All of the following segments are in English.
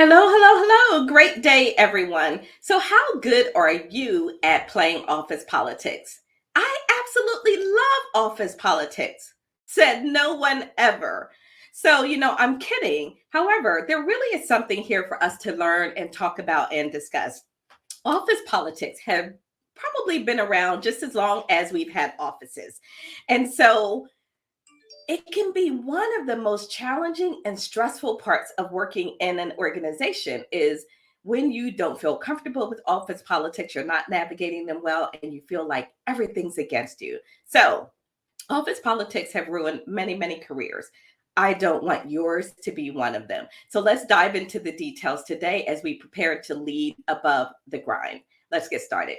Hello, hello, hello. Great day, everyone. So, how good are you at playing office politics? I absolutely love office politics, said no one ever. So, I'm kidding. However, there really is something here for us to learn and talk about and discuss. Office politics have probably been around just as long as we've had offices. And so, it can be one of the most challenging and stressful parts of working in an organization is when you don't feel comfortable with office politics, you're not navigating them well, and you feel like everything's against you. So, office politics have ruined many, many careers. I don't want yours to be one of them. So, let's dive into the details today as we prepare to lead above the grind. Let's get started.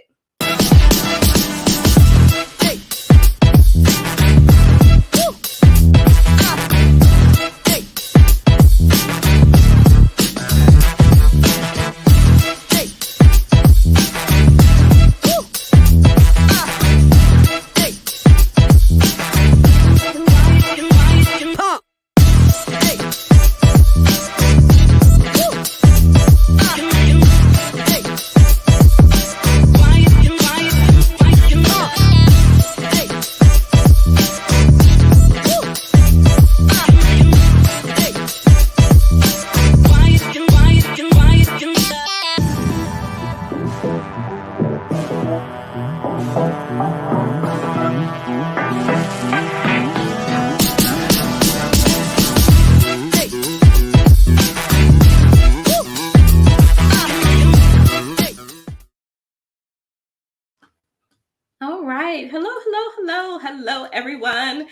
All right. Hello, hello, hello, hello, everyone.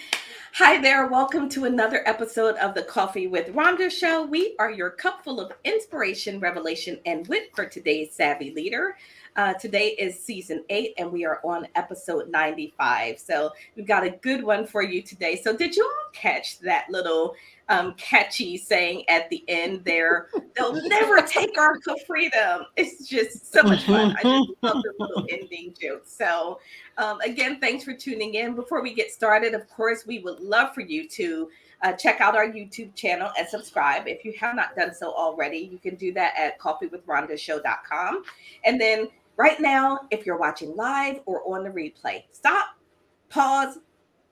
Hi there. Welcome to another episode of the Coffee with Rhonda show. We are your cup full of inspiration, revelation, and wit for today's savvy leader. Today is season 8, and we are on episode 95. So we've got a good one for you today. So, did you all catch that little catchy saying at the end there? They'll never take our freedom. It's just so much fun. I just love the little ending joke. So, again, thanks for tuning in. Before we get started, of course, we would love for you to check out our YouTube channel and subscribe. If you have not done so already, you can do that at coffeewithrondashow.com. And then right now, if you're watching live or on the replay, stop, pause,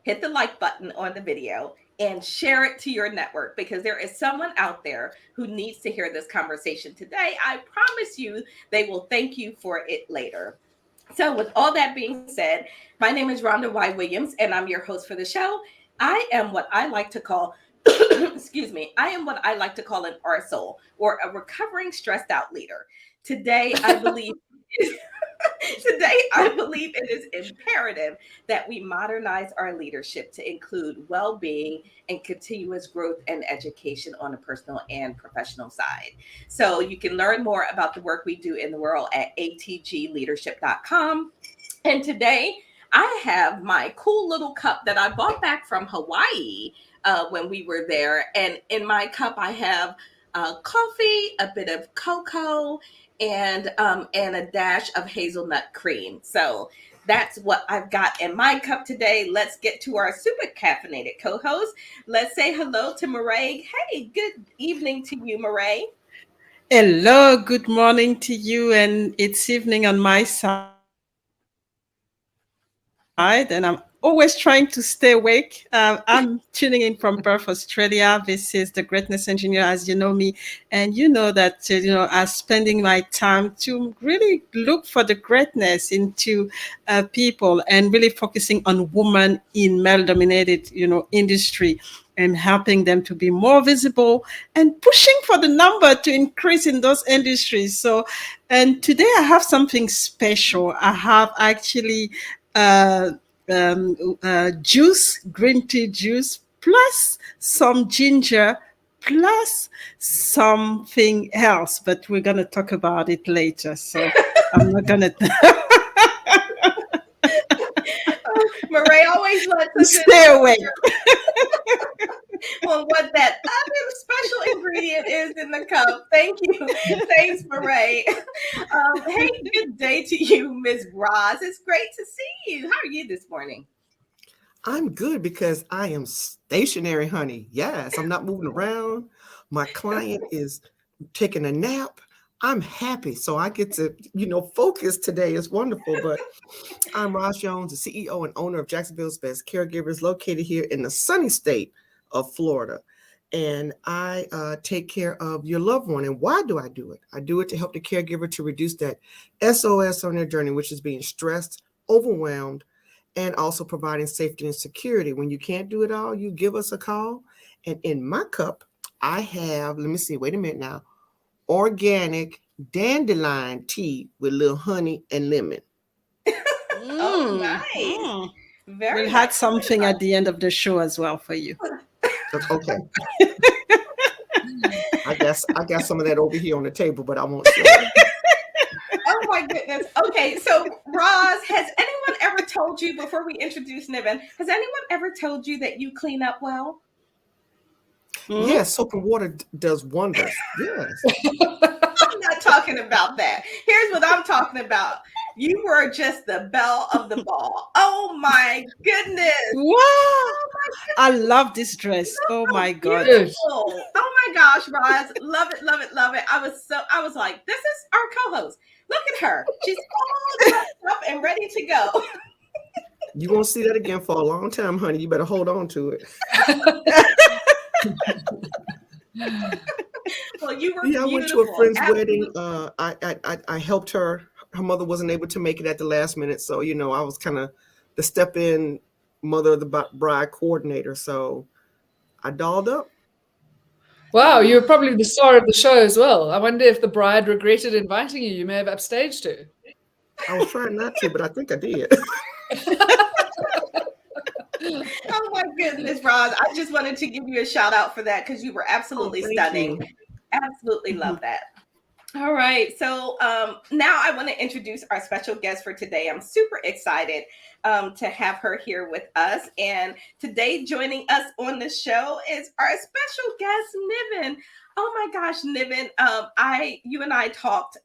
hit the like button on the video and share it to your network because there is someone out there who needs to hear this conversation today. I promise you they will thank you for it later. So, with all that being said, my name is Rhonda Y. Williams, and I'm your host for the show. I am what I like to call, excuse me, I am what I like to call an arsehole or a recovering stressed out leader. Today, I believe. Today, I believe it is imperative that we modernize our leadership to include well being and continuous growth and education on a personal and professional side. So, you can learn more about the work we do in the world at atgleadership.com. And today, I have my cool little cup that I bought back from Hawaii when we were there. And in my cup, I have coffee, a bit of cocoa, and a dash of hazelnut cream. So that's what I've got in my cup today. Let's get to our super caffeinated co-host. Let's say hello to Marae. Hey, good evening to you, Marae. Hello, good morning to you, and it's evening on my side, and I'm always trying to stay awake. I'm tuning in from Perth, Australia. This is the Greatness Engineer, as you know me, and you know that as spending my time to really look for the greatness into people and really focusing on women in male-dominated, industry and helping them to be more visible and pushing for the number to increase in those industries. So, and today I have something special. I have actually uh, juice, green tea juice, plus some ginger, plus something else. But we're going to talk about it later. So I'm not going to Marae always lets us in stay awake. on what that other special ingredient is in the cup. Thank you. Thanks, Marae. Hey, good day to you, Miss Roz. It's great to see you. How are you this morning? I'm good because I am stationary, honey. Yes, I'm not moving around. My client is taking a nap, I'm happy. So I get to, focus today. It's wonderful. But I'm Roz Jones, the CEO and owner of Jacksonville's Best Caregivers, located here in the sunny state of Florida. And I take care of your loved one. And why do I do it? I do it to help the caregiver to reduce that SOS on their journey, which is being stressed, overwhelmed, and also providing safety and security. When you can't do it all, you give us a call. And in my cup, I have, let me see, wait a minute now, organic dandelion tea with little honey and lemon. Oh, Mm, nice. mm. Very We'll nice. have something at the end of the show as well for you. Okay, I got some of that over here on the table, but I won't show it. Oh my goodness. Okay, so Roz, has anyone ever told you before we introduce Niven? Has anyone ever told you that you clean up well? Mm? Yes, soap and water does wonders. Yes. I'm not talking about that. Here's what I'm talking about. You were just the belle of the ball. Oh my goodness. Wow! Oh my I goodness. love this dress. You're Oh so my God. Good. beautiful. Oh my gosh, Roz. Love it, love it, love it. I was like, this is our co-host. Look at her. She's all dressed up and ready to go. You won't see that again for a long time, honey. You better hold on to it. Well, you were Yeah, I went to a beautiful. friend's wedding. Absolutely. I helped her. Her mother wasn't able to make it at the last minute, so I was kind of the step in mother of the bride coordinator. So I dolled up. Wow, you were probably the star of the show as well. I wonder if the bride regretted inviting you. You may have upstaged her. I was trying not to, but I think I did. Oh my goodness, Roz. I just wanted to give you a shout out for that because you were Oh, absolutely thank stunning. you. Absolutely love that. All right. So now I want to introduce our special guest for today. I'm super excited to have her here with us. And today, joining us on the show is our special guest, Niven. Oh my gosh, Niven. You and I talked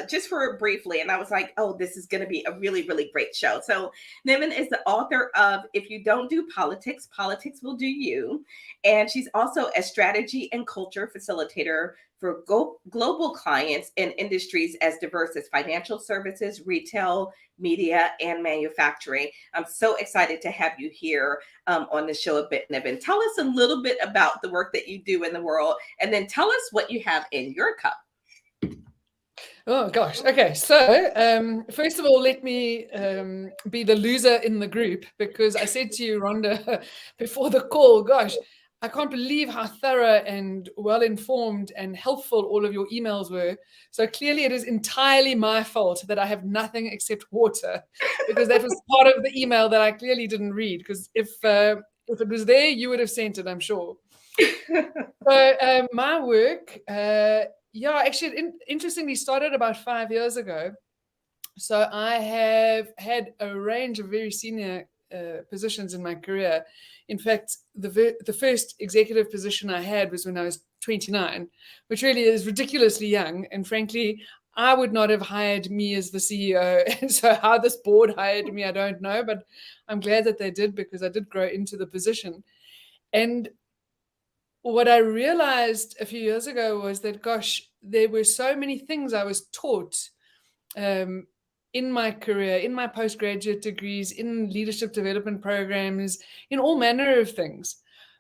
just for briefly, and I was like, oh, this is going to be a really, really great show. So, Niven is the author of If You Don't Do Politics, Politics Will Do You. And she's also a strategy and culture facilitator for global clients in industries as diverse as financial services, retail, media, and manufacturing. I'm so excited to have you here on the show a bit, Niven. Tell us a little bit about the work that you do in the world, and then tell us what you have in your cup. Oh gosh. Okay. So first of all, let me be the loser in the group because I said to you, Rhonda, before the call, gosh, I can't believe how thorough and well informed and helpful all of your emails were. So clearly, it is entirely my fault that I have nothing except water, because that was part of the email that I clearly didn't read. Because if it was there, you would have sent it, I'm sure. So my work, yeah, actually, interestingly, started about 5 years ago. So I have had a range of very senior positions in my career. In fact, the first executive position I had was when I was 29, which really is ridiculously young. And frankly, I would not have hired me as the CEO. And so how this board hired me, I don't know, but I'm glad that they did because I did grow into the position. And what I realized a few years ago was that, gosh, there were so many things I was taught in my career, in my postgraduate degrees, in leadership development programs, in all manner of things.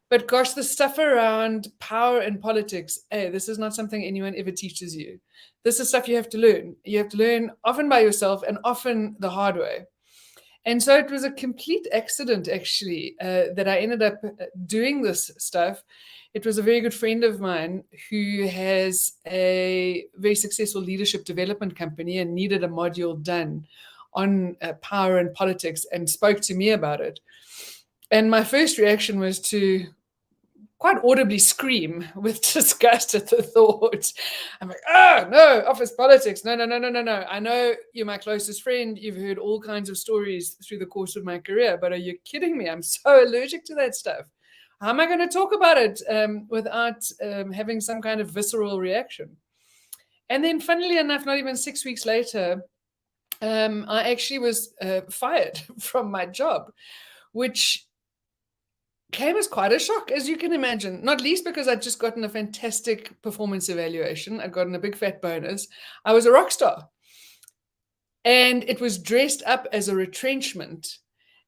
But gosh, the stuff around power and politics, hey, this is not something anyone ever teaches you. This is stuff you have to learn. You have to learn often by yourself and often the hard way. And so it was a complete accident, actually, that I ended up doing this stuff. It was a very good friend of mine who has a very successful leadership development company and needed a module done on power and politics and spoke to me about it. And my first reaction was to quite audibly scream with disgust at the thought. I'm like, oh, no, office politics. No, no, no, no, no, no. I know you're my closest friend. You've heard all kinds of stories through the course of my career, but are you kidding me? I'm so allergic to that stuff. How am I going to talk about it without having some kind of visceral reaction? And then, funnily enough, not even 6 weeks later, I actually was fired from my job, which came as quite a shock, as you can imagine, not least because I'd just gotten a fantastic performance evaluation. I'd gotten a big fat bonus. I was a rock star. And it was dressed up as a retrenchment.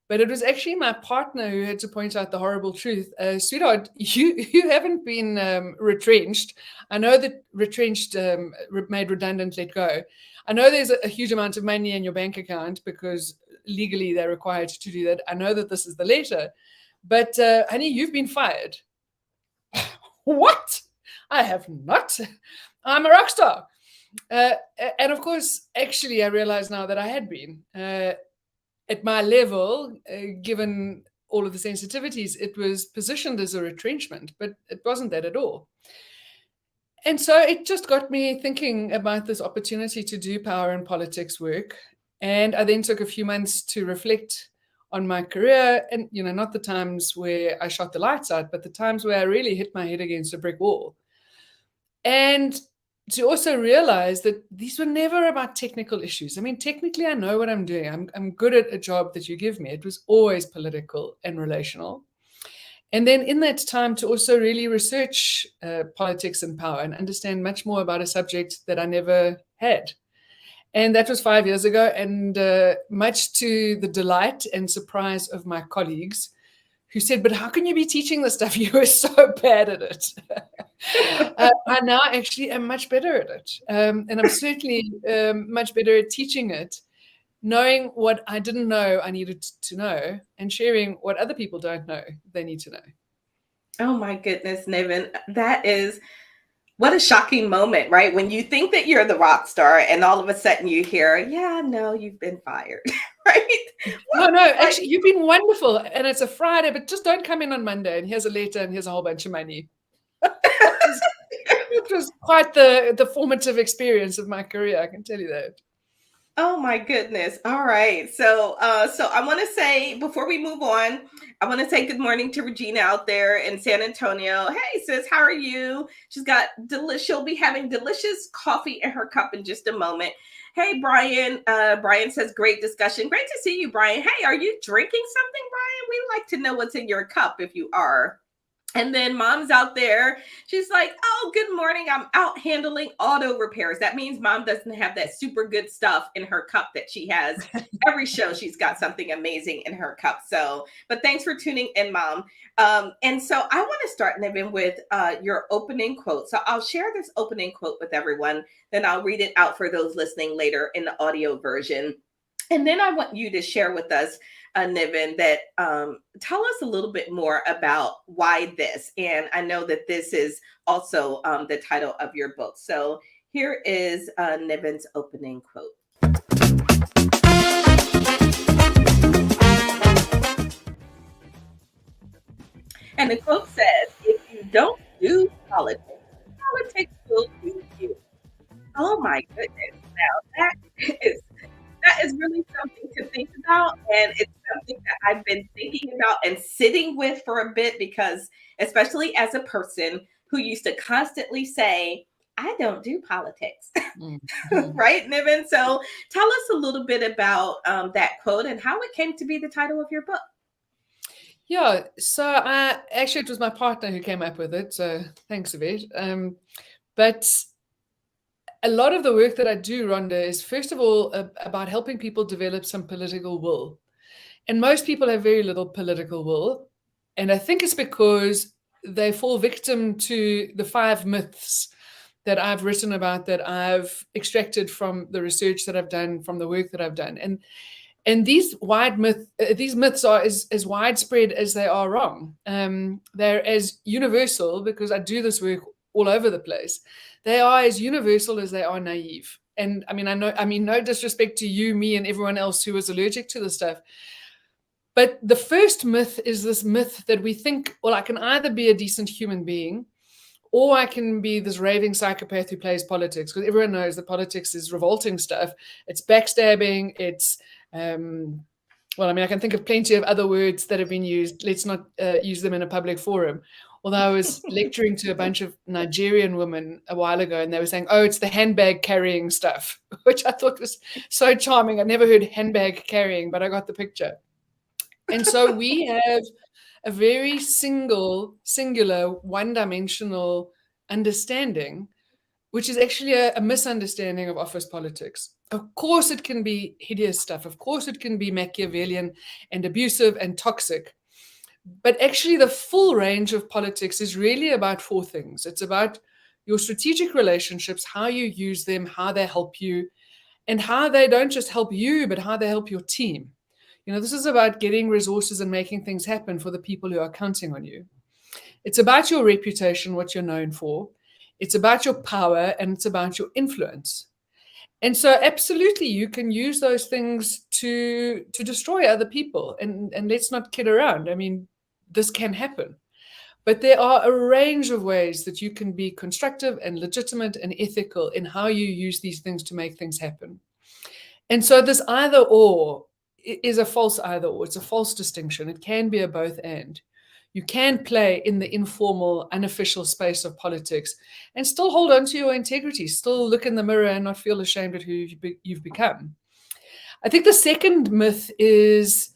But it was actually my partner who had to point out the horrible truth. Sweetheart, you haven't been retrenched. I know that retrenched, made redundant, let go. I know there's a huge amount of money in your bank account because legally they're required to do that. I know that this is the letter. But honey, you've been fired. What? I have not. I'm a rock star. And of course, actually, I realize now that I had been. At my level, given all of the sensitivities, it was positioned as a retrenchment, but it wasn't that at all. And so it just got me thinking about this opportunity to do power and politics work. And I then took a few months to reflect on my career and, not the times where I shot the lights out, but the times where I really hit my head against a brick wall. And to also realize that these were never about technical issues. I mean, technically, I know what I'm doing. I'm good at a job that you give me. It was always political and relational. And then in that time to also really research politics and power and understand much more about a subject that I never had. And that was 5 years ago. And much to the delight and surprise of my colleagues, who said, but how can you be teaching this stuff? You were so bad at it. I now actually am much better at it. And I'm certainly much better at teaching it, knowing what I didn't know I needed to know, and sharing what other people don't know they need to know. Oh my goodness, Niven. What a shocking moment, right? When you think that you're the rock star and all of a sudden you hear, yeah, no, you've been fired, right? No, actually, you've been wonderful. And it's a Friday, but just don't come in on Monday. And here's a letter and here's a whole bunch of money. It was quite the formative experience of my career, I can tell you that. Oh my goodness. All right. So I want to say, before we move on, I want to say good morning to Regina out there in San Antonio. Hey sis, how are you? She'll be having delicious coffee in her cup in just a moment. Hey Brian. Brian says great discussion. Great to see you, Brian. Hey, are you drinking something, Brian? We'd like to know what's in your cup if you are. And then mom's out there. She's like, oh, good morning. I'm out handling auto repairs. That means mom doesn't have that super good stuff in her cup that she has. Every show, she's got something amazing in her cup. So, but thanks for tuning in, mom. And so I want to start, Niven, with your opening quote. So I'll share this opening quote with everyone. Then I'll read it out for those listening later in the audio version. And then I want you to share with us, Niven, that tell us a little bit more about why this. And I know that this is also the title of your book. So here is Niven's opening quote. And the quote says, if you don't do politics, politics will do you. Oh my goodness. Now that is really something to think about. And it's something that I've been thinking about and sitting with for a bit, because especially as a person who used to constantly say, I don't do politics, right, Niven? So tell us a little bit about that quote and how it came to be the title of your book. Yeah, so actually it was my partner who came up with it. So thanks, Yvette. But a lot of the work that I do, Rhonda, is first of all about helping people develop some political will. And most people have very little political will. And I think it's because they fall victim to the 5 myths that I've written about, that I've extracted from the research that I've done, from the work that I've done. And these myths are as widespread as they are wrong. They're as universal, because I do this work all over the place. They are as universal as they are naive. And I mean, no disrespect to you, me, and everyone else who is allergic to this stuff. But the first myth is this myth that we think, well, I can either be a decent human being, or I can be this raving psychopath who plays politics, because everyone knows that politics is revolting stuff. It's backstabbing. It's, I can think of plenty of other words that have been used. Let's not use them in a public forum. Although I was lecturing to a bunch of Nigerian women a while ago, and they were saying, oh, it's the handbag carrying stuff, which I thought was so charming. I never heard handbag carrying, but I got the picture. And so we have a very singular, one-dimensional understanding, which is actually a misunderstanding of office politics. Of course, it can be hideous stuff. Of course, it can be Machiavellian and abusive and toxic. But actually, the full range of politics is really about four things. It's about your strategic relationships, how you use them, how they help you, and how they don't just help you, but how they help your team. This is about getting resources and making things happen for the people who are counting on you. It's about your reputation, what you're known for. It's about your power, and it's about your influence. And so, absolutely, you can use those things to destroy other people. And let's not kid around. I mean, this can happen. But there are a range of ways that you can be constructive and legitimate and ethical in how you use these things to make things happen. And so, this either or is a false either or. It's a false distinction. It can be a both and. You can play in the informal, unofficial space of politics and still hold on to your integrity, still look in the mirror and not feel ashamed at who you've become. I think the second myth is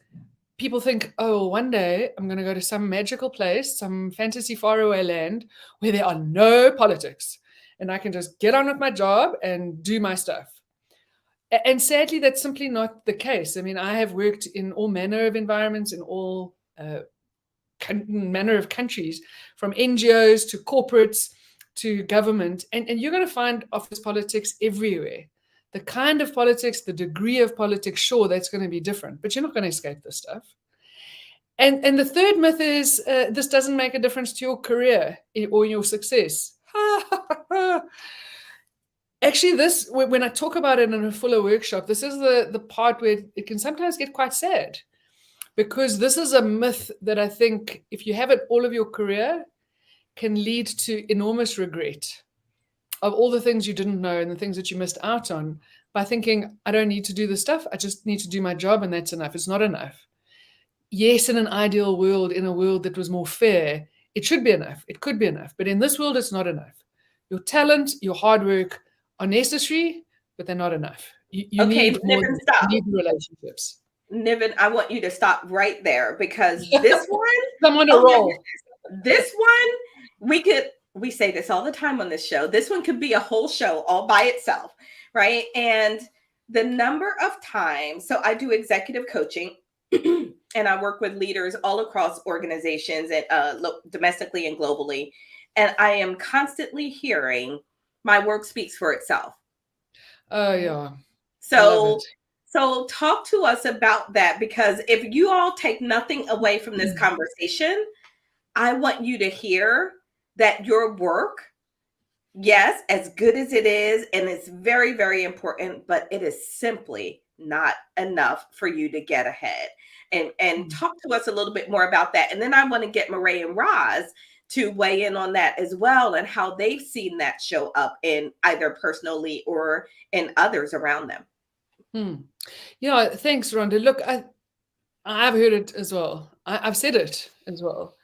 people think, oh, one day I'm going to go to some magical place, some fantasy faraway land where there are no politics and I can just get on with my job and do my stuff. And sadly, that's simply not the case. I mean, I have worked in all manner of environments, in all manner of countries, from NGOs to corporates to government, and you're going to find office politics everywhere. The kind of politics, the degree of politics, sure, that's going to be different, but you're not going to escape this stuff. And the third myth is this doesn't make a difference to your career or your success. Actually, this, when I talk about it in a fuller workshop, this is the part where it can sometimes get quite sad, because this is a myth that I think if you have it all of your career can lead to enormous regret of all the things you didn't know and the things that you missed out on by thinking, I don't need to do this stuff. I just need to do my job and that's enough. It's not enough. Yes, in an ideal world, in a world that was more fair, it should be enough. It could be enough. But in this world, it's not enough. Your talent, your hard work are necessary, but they're not enough. You Okay, need more. Niven, stop. You need relationships. Niven, I want you to stop right there, because this one, I'm on a roll. This one, we say this all the time on this show. This one could be a whole show all by itself, right? And the number of times, so I do executive coaching and I work with leaders all across organizations and domestically and globally. And I am constantly hearing my work speaks for itself. Oh, yeah. So talk to us about that, because if you all take nothing away from this conversation, I want you to hear that your work, yes, as good as it is, and it's very, very important, but it is simply not enough for you to get ahead. And talk to us a little bit more about that. And then I want to get Marae and Roz to weigh in on that as well, and how they've seen that show up in either personally or in others around them. Yeah, thanks, Rhonda. Look, I've heard it as well. I've said it as well.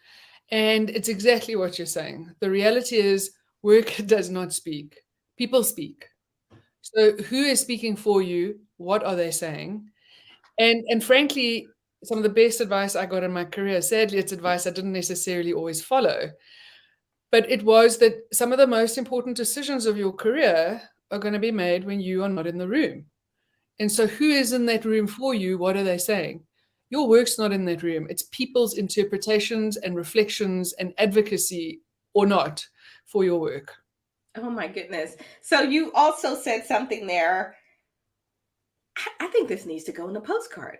And it's exactly what you're saying. The reality is work does not speak. People speak. So who is speaking for you? What are they saying? And frankly, some of the best advice I got in my career, sadly, it's advice I didn't necessarily always follow. But it was that some of the most important decisions of your career are going to be made when you are not in the room. And so who is in that room for you? What are they saying? Your work's not in that room. It's people's interpretations and reflections and advocacy or not for your work. Oh my goodness. So you also said something there. I think this needs to go on a postcard.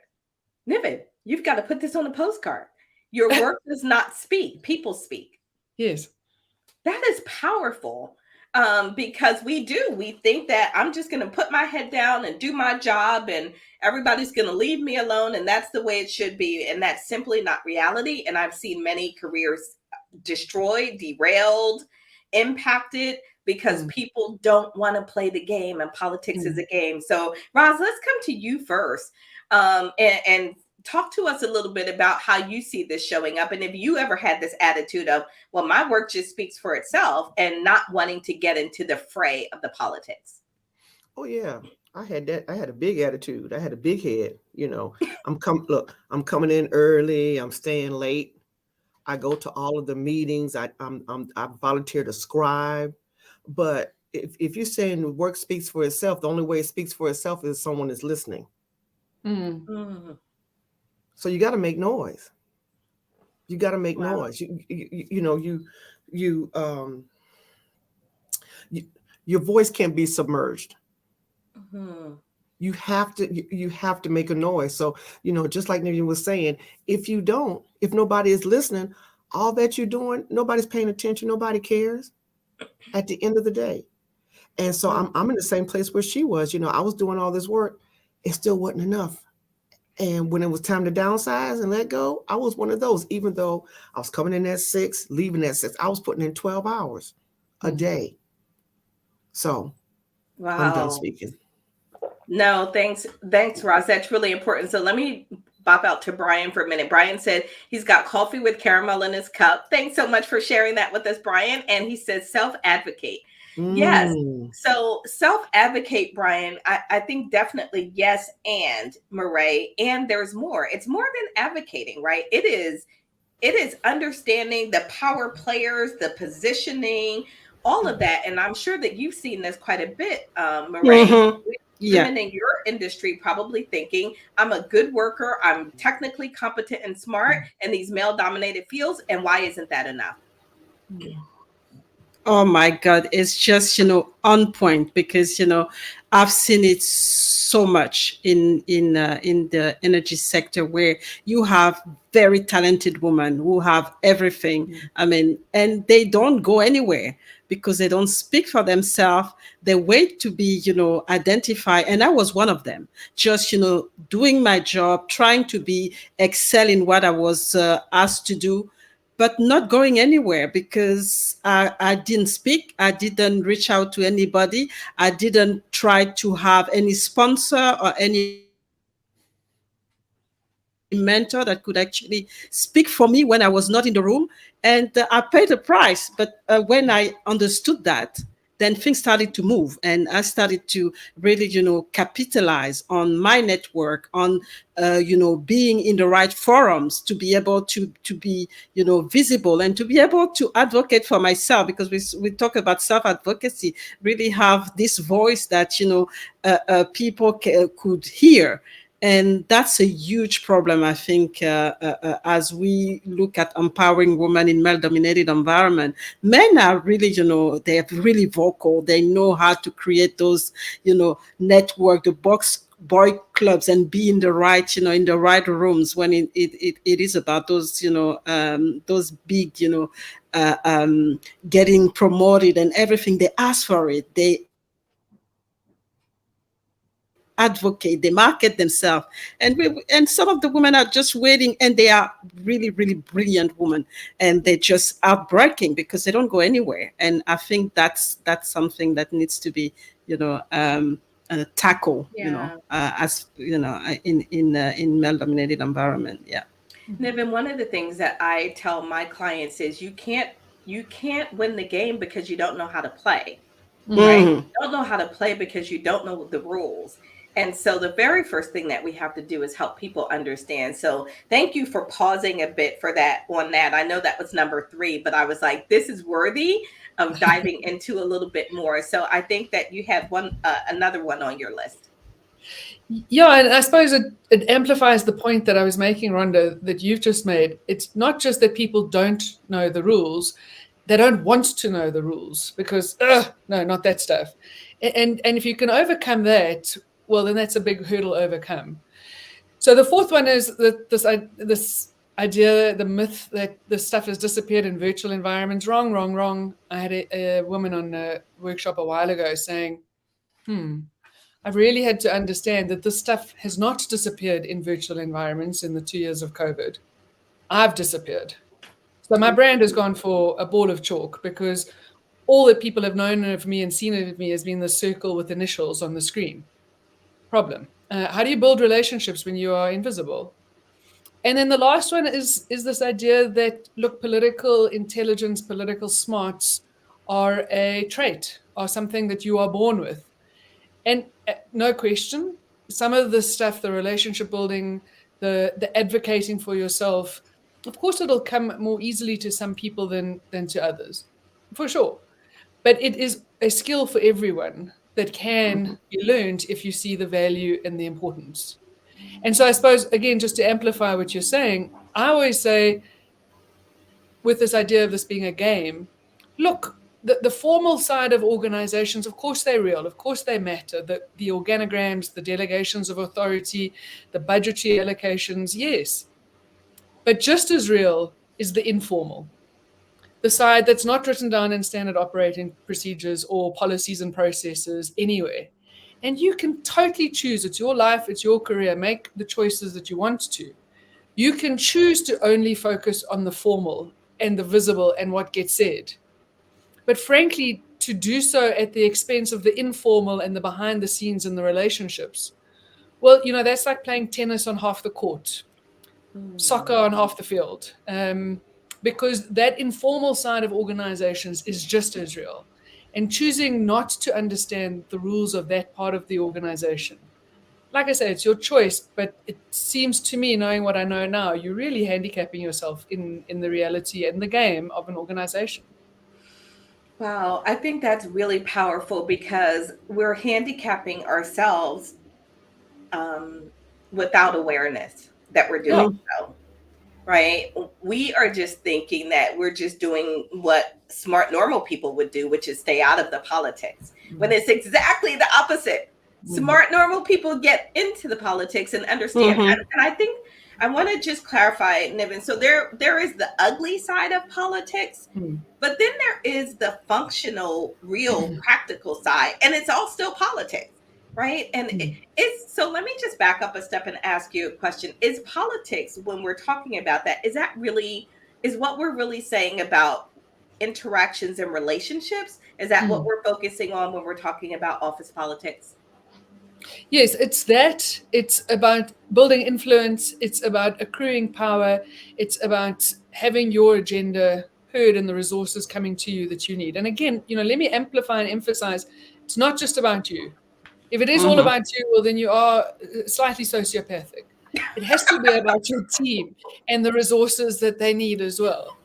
Niven, you've got to put this on a postcard. Your work does not speak. People speak. Yes. That is powerful. Because we think that I'm just going to put my head down and do my job and everybody's going to leave me alone. And that's the way it should be. And that's simply not reality. And I've seen many careers destroyed, derailed, impacted because people don't want to play the game, and politics is a game. So Roz, let's come to you first. And talk to us a little bit about how you see this showing up. And if you ever had this attitude of, well, my work just speaks for itself, and not wanting to get into the fray of the politics. Oh yeah, I had that. I had a big attitude. I had a big head. I'm coming in early. I'm staying late. I go to all of the meetings. I volunteer to scribe. But if you're saying the work speaks for itself, the only way it speaks for itself is someone is listening. Mm. Mm. So you got to make noise. You got to make Wow. noise. You know, you you, your voice can't be submerged. Mhm. You have to make a noise. So, you know, just like Nivian was saying, if nobody is listening, all that you're doing, nobody's paying attention, nobody cares at the end of the day. And so Mm. I'm in the same place where she was. You know, I was doing all this work, it still wasn't enough. And when it was time to downsize and let go, I was one of those. Even though I was coming in at 6, leaving at 6, I was putting in 12 hours a day. So I'm done Wow. speaking. No, thanks, Ross. That's really important. So let me bop out to Brian for a minute. Brian said he's got coffee with caramel in his cup. Thanks so much for sharing that with us, Brian. And he says self-advocate. Yes. Mm. So self-advocate, Brian, I think definitely yes, and Murray, and there's more. It's more than advocating, right? It is understanding the power players, the positioning, all of that. And I'm sure that you've seen this quite a bit, Murray. Mm-hmm. Yeah. Women in your industry probably thinking, I'm a good worker, I'm technically competent and smart in these male dominated fields. And why isn't that enough? Oh my God, it's just, on point because, I've seen it so much in the energy sector where you have very talented women who have everything. I mean, and they don't go anywhere because they don't speak for themselves. They wait to be, identified. And I was one of them, just, doing my job, trying to be excel in what I was asked to do, but not going anywhere because I didn't speak. I didn't reach out to anybody. I didn't try to have any sponsor or any mentor that could actually speak for me when I was not in the room. And I paid a price. But when I understood that, then things started to move. And I started to really, capitalize on my network, on, being in the right forums to be able to be, visible and to be able to advocate for myself because we talk about self-advocacy, really have this voice that, people could hear. And that's a huge problem, I think, as we look at empowering women in male-dominated environment. Men are really, they're really vocal. They know how to create those, network, the box boy clubs, and be in the right, in the right rooms when it is about those, those big, getting promoted and everything. They ask for it. They advocate, they market themselves, and some of the women are just waiting, and they are really, really brilliant women, and they're just outbreaking because they don't go anywhere. And I think that's something that needs to be, tackle, Yeah. in male dominated environment. Yeah. Niven, one of the things that I tell my clients is you can't win the game because you don't know how to play, right? Hmm. You don't know how to play because you don't know the rules. And so the very first thing that we have to do is help people understand. So thank you for pausing a bit for that on that. I know that was number 3, but I was like, this is worthy of diving into a little bit more. So I think that you had another one on your list. Yeah, and I suppose it amplifies the point that I was making, Rhonda, that you've just made. It's not just that people don't know the rules, they don't want to know the rules because, no, not that stuff. And if you can overcome that, well, then that's a big hurdle to overcome. So the fourth one is that this idea, the myth that this stuff has disappeared in virtual environments. Wrong, wrong, wrong. I had a woman on a workshop a while ago saying, I've really had to understand that this stuff has not disappeared in virtual environments in the 2 years of COVID. I've disappeared. So my brand has gone for a ball of chalk because all that people have known of me and seen of me has been the circle with initials on the screen. Problem. How do you build relationships when you are invisible? And then the last one is this idea that, look, political intelligence, political smarts are a trait, are something that you are born with. And no question, some of the stuff, the relationship building, the advocating for yourself, of course, it'll come more easily to some people than to others, for sure. But it is a skill for everyone that can be learned if you see the value and the importance. And so I suppose, again, just to amplify what you're saying, I always say, with this idea of this being a game, look, the formal side of organizations, of course, they're real. Of course, they matter. The organograms, the delegations of authority, the budgetary allocations, yes. But just as real is the informal, the side that's not written down in standard operating procedures or policies and processes anywhere. And you can totally choose. It's your life, it's your career. Make the choices that you want to. You can choose to only focus on the formal and the visible and what gets said. But frankly, to do so at the expense of the informal and the behind the scenes and the relationships, well, that's like playing tennis on half the court, soccer on half the field. Because that informal side of organizations is just as real. And choosing not to understand the rules of that part of the organization, like I say, it's your choice, but it seems to me, knowing what I know now, you're really handicapping yourself in the reality and the game of an organization. Wow, I think that's really powerful because we're handicapping ourselves um, without awareness that we're Yeah. doing so. Right? We are just thinking that we're just doing what smart, normal people would do, which is stay out of the politics, when it's exactly the opposite. Smart, normal people get into the politics and understand. Mhm. And I think I want to just clarify, Niven. So there is the ugly side of politics, but then there is the functional, real, practical side, and it's all still politics. Right. And it's so let me just back up a step and ask you a question. Is politics, when we're talking about that, is what we're really saying about interactions and relationships? Is that what we're focusing on when we're talking about office politics? Yes, it's that. It's about building influence. It's about accruing power. It's about having your agenda heard and the resources coming to you that you need. And again, let me amplify and emphasize, it's not just about you. If it is all Mhm. about you, well, then you are slightly sociopathic. It has to be about your team and the resources that they need as well.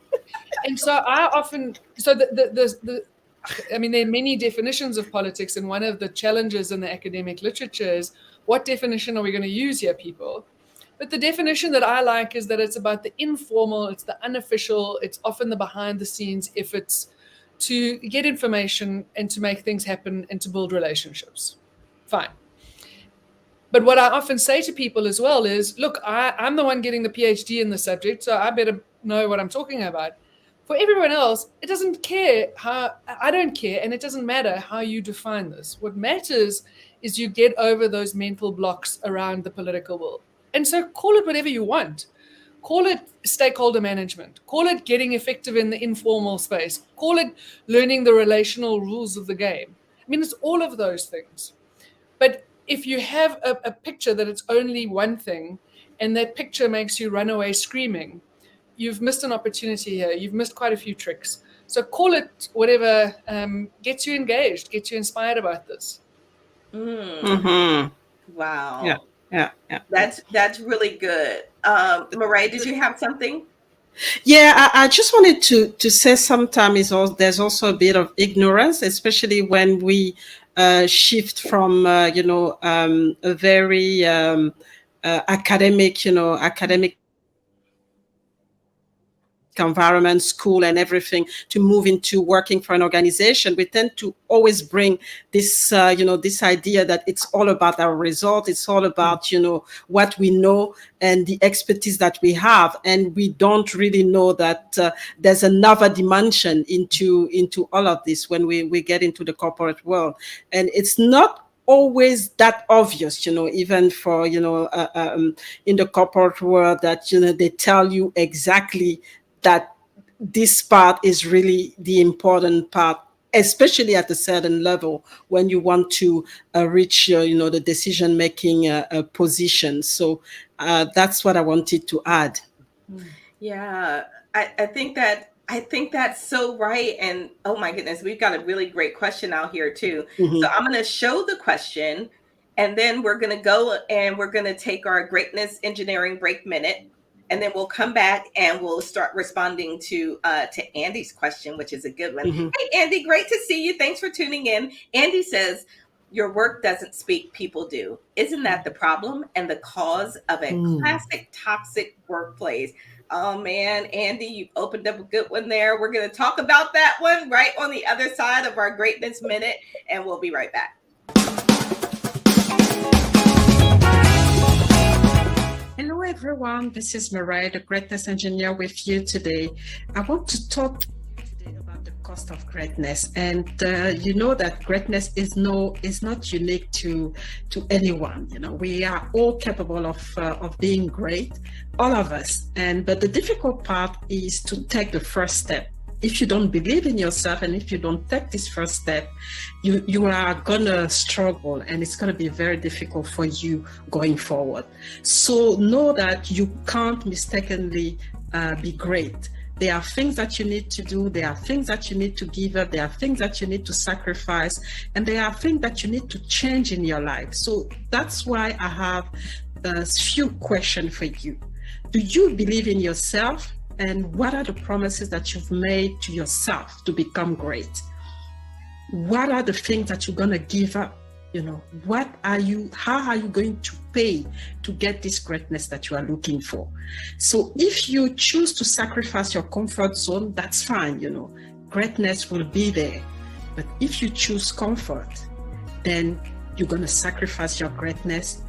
And so I often, so I mean, there are many definitions of politics, and one of the challenges in the academic literature is, what definition are we going to use here, people? But the definition that I like is that it's about the informal, it's the unofficial, it's often the behind the scenes efforts to get information and to make things happen and to build relationships. Fine. But what I often say to people as well is, look, I'm the one getting the PhD in the subject, so I better know what I'm talking about. For everyone else, it doesn't care how, I don't care, and it doesn't matter how you define this. What matters is you get over those mental blocks around the political will. And so call it whatever you want. Call it stakeholder management. Call it getting effective in the informal space. Call it learning the relational rules of the game. I mean, it's all of those things. But if you have a picture that it's only one thing, and that picture makes you run away screaming, you've missed an opportunity here. You've missed quite a few tricks. So call it whatever gets you engaged, gets you inspired about this. Mhm. Yeah. Wow. Yeah. Yeah. That's really good. Marae, did you have something? Yeah, I just wanted to say sometimes there's also a bit of ignorance, especially when we shift from a very academic environment, school, and everything to move into working for an organization. We tend to always bring this, this idea that it's all about our result. It's all about, what we know and the expertise that we have. And we don't really know that there's another dimension into all of this when we get into the corporate world. And it's not always that obvious, even for, in the corporate world that, they tell you exactly that this part is really the important part, especially at a certain level when you want to reach the decision making position. So that's what I wanted to add. Yeah, I think that's so right. And oh my goodness, we've got a really great question out here too. So Mhm. I'm going to show the question, and then we're going to go and we're going to take our greatness engineering break minute. and then we'll come back and we'll start responding to Andy's question, which is a good one. Mhm. Hey, Andy, great to see you. Thanks for tuning in. Andy says, your work doesn't speak, people do. Isn't that the problem and the cause of a classic toxic workplace? Oh man, Andy, you opened up a good one there. We're going to talk about that one right on the other side of our Greatness Minute, and we'll be right back. Hello, everyone. This is Mariah, the Greatness Engineer, with you today. I want to talk today about the cost of greatness, and you know that greatness is not unique to anyone. You know, we are all capable of being great, all of us. But the difficult part is to take the first step. If you don't believe in yourself and if you don't take this first step, you are gonna struggle, and it's gonna be very difficult for you going forward. So know that you can't mistakenly be great. There are things that you need to do, there are things that you need to give up, there are things that you need to sacrifice, and there are things that you need to change in your life. So that's why I have a few questions for you. Do you believe in yourself? And what are the promises that you've made to yourself to become great? What are the things that you're going to give up? You know, how are you going to pay to get this greatness that you are looking for? So if you choose to sacrifice your comfort zone, that's fine, you know, greatness will be there. But if you choose comfort, then you're going to sacrifice your greatness.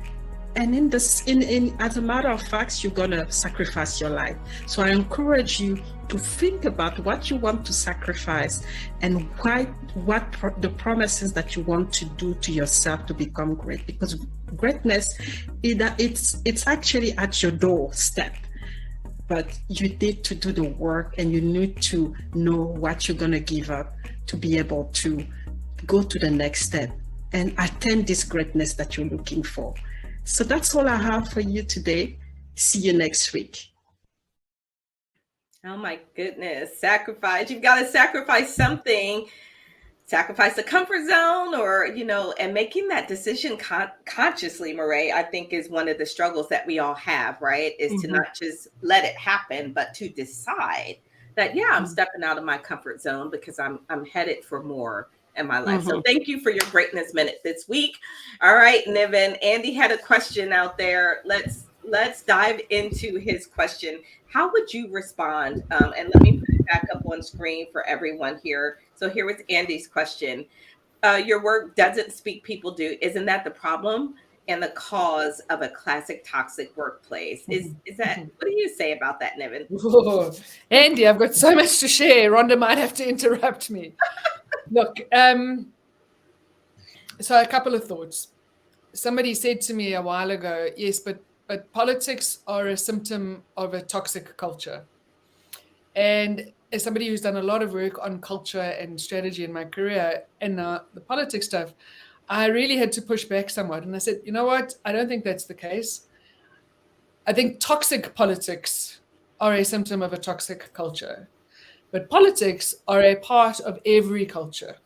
And as a matter of fact, you're going to sacrifice your life. So I encourage you to think about what you want to sacrifice and the promises that you want to do to yourself to become great. Because greatness, it's actually at your doorstep. But you need to do the work, and you need to know what you're going to give up to be able to go to the next step and attain this greatness that you're looking for. So that's all I have for you today. See you next week. Oh my goodness. Sacrifice. You've got to sacrifice something. Sacrifice the comfort zone, or, you know, and making that decision consciously, Marae, I think is one of the struggles that we all have, right? Is to not just let it happen, but to decide that, yeah, I'm stepping out of my comfort zone because I'm headed for more in my life. So thank you for your Greatness Minute this week. All right, Niven, Andy had a question out there. Let's dive into his question. How would you respond? And let me put it back up on screen for everyone here. So here was Andy's question. Your work doesn't speak, people do. Isn't that the problem and the cause of a classic toxic workplace? Is that, what do you say about that, Niven? Oh, Andy, I've got so much to share. Rhonda might have to interrupt me. Look, so a couple of thoughts. Somebody said to me a while ago, yes, but politics are a symptom of a toxic culture. And as somebody who's done a lot of work on culture and strategy in my career and the politics stuff, I really had to push back somewhat. And I said, you know what? I don't think that's the case. I think toxic politics are a symptom of a toxic culture. But politics are a part of every culture.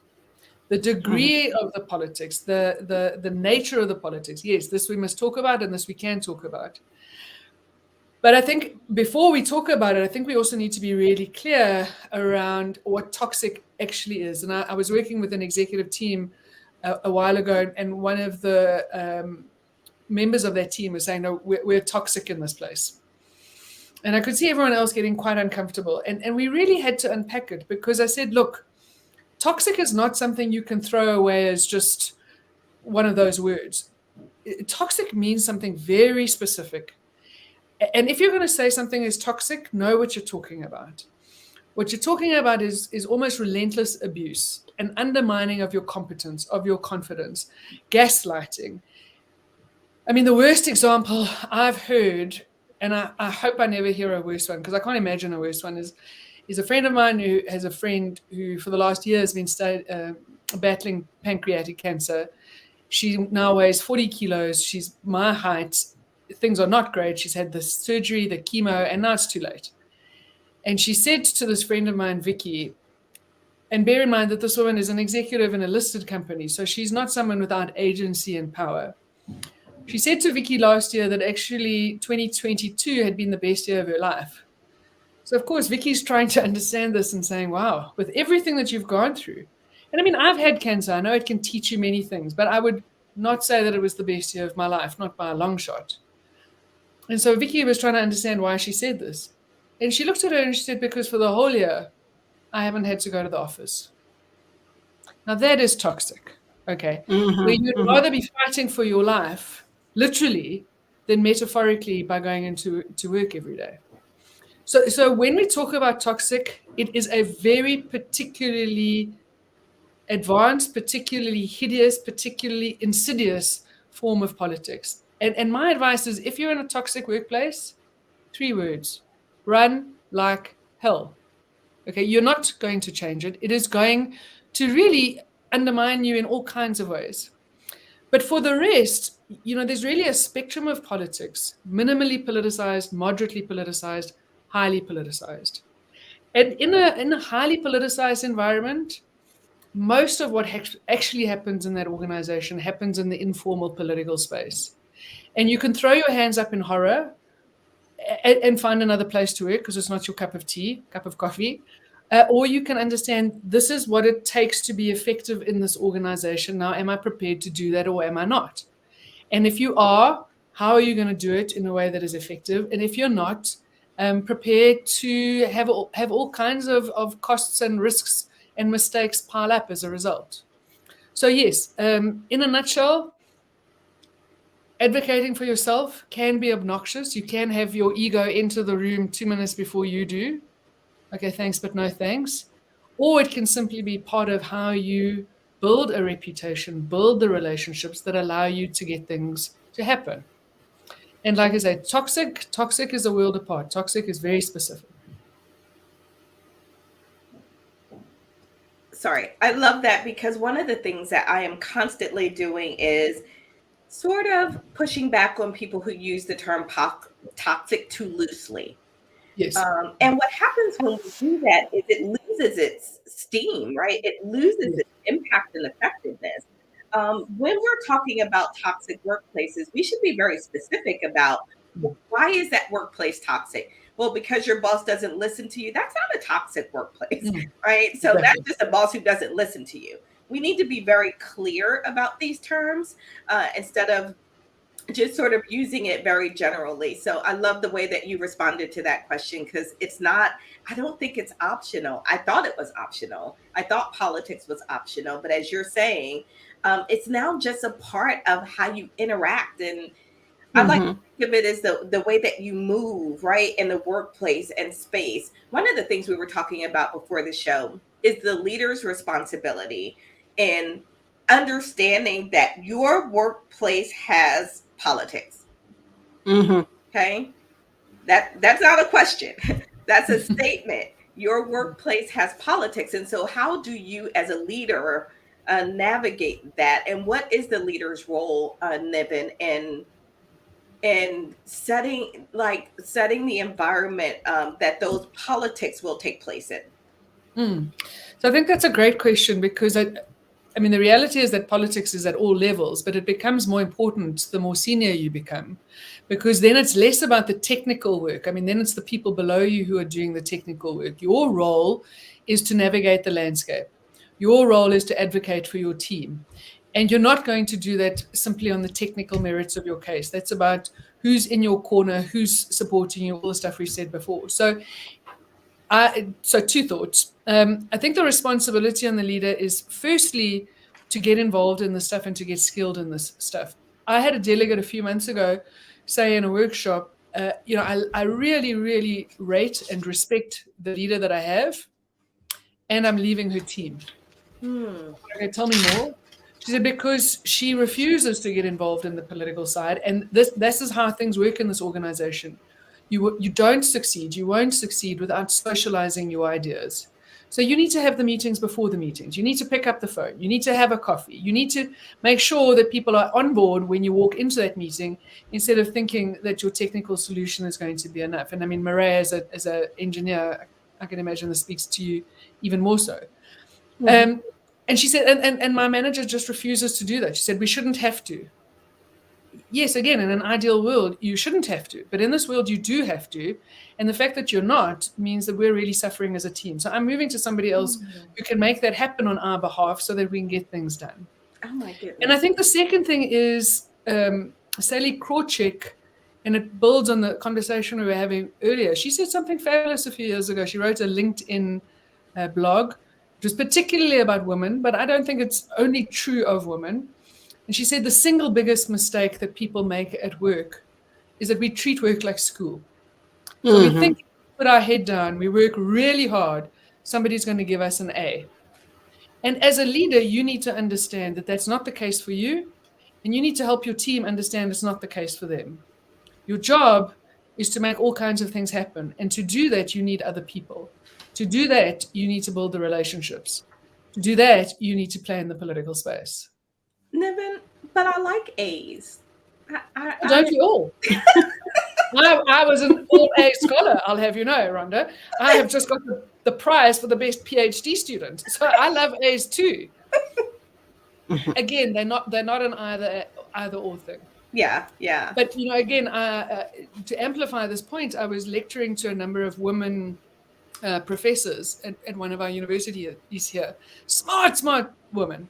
The degree of the politics, the nature of the politics, yes, this we must talk about, and this we can talk about. But I think before we talk about it, I think we also need to be really clear around what toxic actually is. And I was working with an executive team a while ago, and one of the members of that team was saying, no, we're toxic in this place. And I could see everyone else getting quite uncomfortable. And we really had to unpack it, because I said, look, toxic is not something you can throw away as just one of those words. Toxic means something very specific. And if you're going to say something is toxic, know what you're talking about. What you're talking about is almost relentless abuse, an undermining of your competence, of your confidence, gaslighting. I mean, the worst example I've heard, and I hope I never hear a worse one, because I can't imagine a worse one, is a friend of mine who has a friend who for the last year has been battling pancreatic cancer. She now weighs 40 kilos. She's my height. Things are not great. She's had the surgery, the chemo, and now it's too late. And she said to this friend of mine, Vicky, and bear in mind that this woman is an executive in a listed company, so she's not someone without agency and power. She said to Vicky last year that actually 2022 had been the best year of her life. So, of course, Vicky's trying to understand this and saying, wow, with everything that you've gone through. And I mean, I've had cancer. I know it can teach you many things, but I would not say that it was the best year of my life, not by a long shot. And so Vicky was trying to understand why she said this. And she looked at her and she said, because for the whole year, I haven't had to go to the office. Now, that is toxic, okay? Where you'd rather be fighting for your life, literally, than metaphorically by going into work every day. So when we talk about toxic, it is a very particularly advanced, particularly hideous, particularly insidious form of politics. And my advice is, if you're in a toxic workplace, 3 words: run like hell. Okay, you're not going to change it. It is going to really undermine you in all kinds of ways. But for the rest, there's really a spectrum of politics: minimally politicized, moderately politicized, highly politicized. And in a highly politicized environment, most of what actually happens in that organization happens in the informal political space. And you can throw your hands up in horror and find another place to work because it's not your cup of tea, cup of coffee. Or you can understand, this is what it takes to be effective in this organization. Now, am I prepared to do that or am I not? And if you are, how are you going to do it in a way that is effective? And if you're not, prepared to have all kinds of costs and risks and mistakes pile up as a result. So yes, in a nutshell, advocating for yourself can be obnoxious. You can have your ego enter the room 2 minutes before you do. Okay, thanks, but no thanks. Or it can simply be part of how you build a reputation, build the relationships that allow you to get things to happen. And like I say, toxic is a world apart. Toxic is very specific. Sorry, I love that, because one of the things that I am constantly doing is sort of pushing back on people who use the term toxic too loosely. Yes. And what happens when we do that is it loses its steam, right? It loses its impact and effectiveness. When we're talking about toxic workplaces, we should be very specific about, why is that workplace toxic? Well, because your boss doesn't listen to you. That's not a toxic workplace, right? So Exactly. that's just a boss who doesn't listen to you. We need to be very clear about these terms instead of just sort of using it very generally. So I love the way that you responded to that question, because I don't think it's optional. I thought it was optional. I thought politics was optional, but as you're saying, it's now just a part of how you interact. And I like to think of it as the way that you move, right, in the workplace and space. One of the things we were talking about before the show is the leader's responsibility in understanding that your workplace has politics. Okay, that's not a question. That's a statement. Your workplace has politics, and so how do you, as a leader, navigate that? And what is the leader's role, Niven, in setting the environment that those politics will take place in? So I think that's a great question, because I mean, the reality is that politics is at all levels, but it becomes more important the more senior you become, because then it's less about the technical work. I mean, then it's the people below you who are doing the technical work. Your role is to navigate the landscape. Your role is to advocate for your team. And you're not going to do that simply on the technical merits of your case. That's about who's in your corner, who's supporting you, all the stuff we said before. So 2 thoughts. I think the responsibility on the leader is, firstly, to get involved in this stuff and to get skilled in this stuff. I had a delegate a few months ago say in a workshop, I really, really rate and respect the leader that I have, and I'm leaving her team. Okay, tell me more. She said, because she refuses to get involved in the political side, and this is how things work in this organization. You don't succeed. You won't succeed without socializing your ideas. So you need to have the meetings before the meetings. You need to pick up the phone. You need to have a coffee. You need to make sure that people are on board when you walk into that meeting, instead of thinking that your technical solution is going to be enough. And I mean, Maria, as an engineer, I can imagine this speaks to you even more so. And she said, and my manager just refuses to do that. She said, we shouldn't have to. yes, again, in an ideal world, you shouldn't have to, but in this world, you do have to. And the fact that you're not means that we're really suffering as a team. So I'm moving to somebody else who can make that happen on our behalf so that we can get things done. Oh my And I goodness. think the second thing is Sally Krawczyk, and it builds on the conversation we were having earlier. She said something fabulous a few years ago. She wrote a LinkedIn blog. It was particularly about women, but I don't think it's only true of women. And she said the single biggest mistake that people make at work is that we treat work like school. So we think, put our head down, we work really hard, somebody's going to give us an A. And as a leader, you need to understand that that's not the case for you. And you need to help your team understand it's not the case for them. Your job is to make all kinds of things happen. And to do that, you need other people. To do that, you need to build the relationships. To do that, you need to play in the political space. Niven, but I like A's. Don't we all? I was an all-A scholar, I'll have you know, Rhonda. I have just got the prize for the best PhD student. So I love A's too. Again, they're not an either or thing. Yeah. But again, to amplify this point, I was lecturing to a number of women professors at one of our universities here. Smart woman.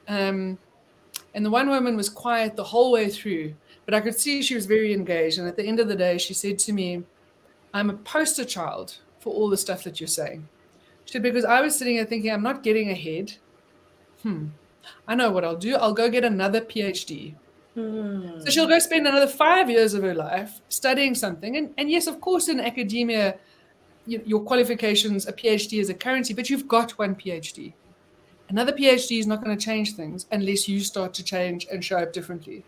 And the one woman was quiet the whole way through, but I could see she was very engaged. And at the end of the day, she said to me, I'm a poster child for all the stuff that you're saying. She said, because I was sitting there thinking, I'm not getting ahead. I know what I'll do. I'll go get another PhD. So she'll go spend another 5 years of her life studying something. And yes, of course, in academia, your qualifications, a PhD is a currency, but you've got one PhD. Another PhD is not going to change things unless you start to change and show up differently.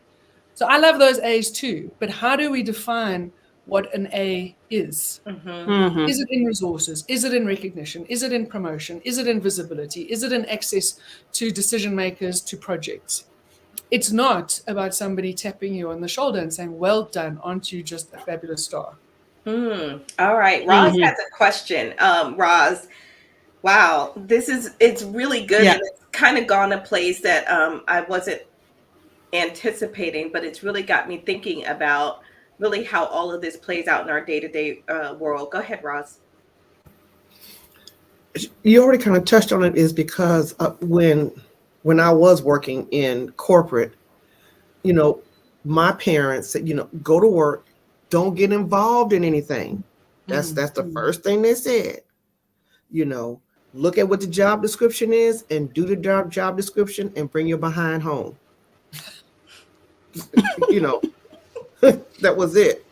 So I love those A's too, but how do we define what an A is? Is it in resources? Is it in recognition? Is it in promotion? Is it in visibility? Is it in access to decision makers, to projects? It's not about somebody tapping you on the shoulder and saying, well done, aren't you just a fabulous star? All right. Roz has a question. Roz, wow, it's really good. Yeah. And it's kind of gone a place that I wasn't anticipating, but it's really got me thinking about really how all of this plays out in our day-to-day world. Go ahead, Roz. You already kind of touched on it, is because when I was working in corporate, my parents said, go to work, don't get involved in anything. That's the first thing they said. Look at what the job description is and do the job description and bring your behind home. That was it.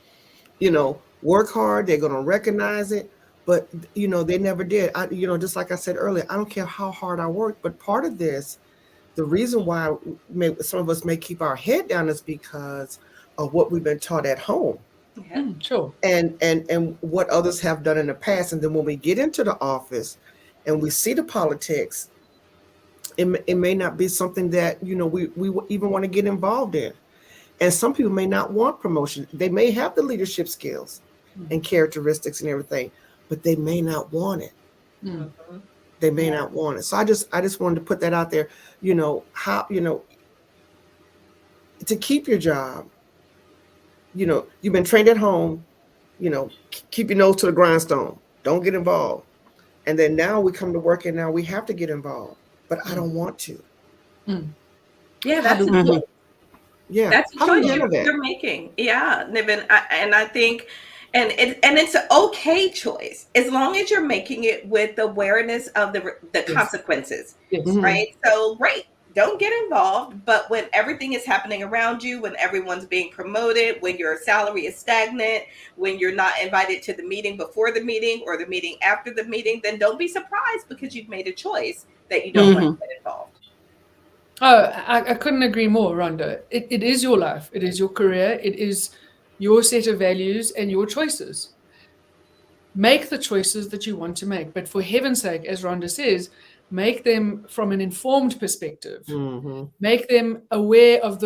Work hard, they're going to recognize it. But, they never did. Just like I said earlier, I don't care how hard I work. But part of this, the reason why some of us may keep our head down is because of what we've been taught at home. Yeah. Sure. And what others have done in the past. And then when we get into the office and we see the politics, it may not be something that, we even want to get involved in. And some people may not want promotion. They may have the leadership skills and characteristics and everything, but they may not want it. They may not want it. So I just wanted to put that out there, how, to keep your job, you've been trained at home, keep your nose to the grindstone. Don't get involved. And then now we come to work and now we have to get involved, but I don't want to. Yeah, that's a choice. Yeah, That's a how do you choice handle that? you're making. Yeah, Niven, and I think, and it's an okay choice as long as you're making it with awareness of the consequences, Yes. right? So, right, don't get involved, but when everything is happening around you, when everyone's being promoted, when your salary is stagnant, when you're not invited to the meeting before the meeting or the meeting after the meeting, then don't be surprised because you've made a choice that you don't want to get involved. Oh, I couldn't agree more, Rhonda. It is your life. It is your career. It is your set of values and your choices. Make the choices that you want to make. But for heaven's sake, as Rhonda says, make them from an informed perspective. Make them aware of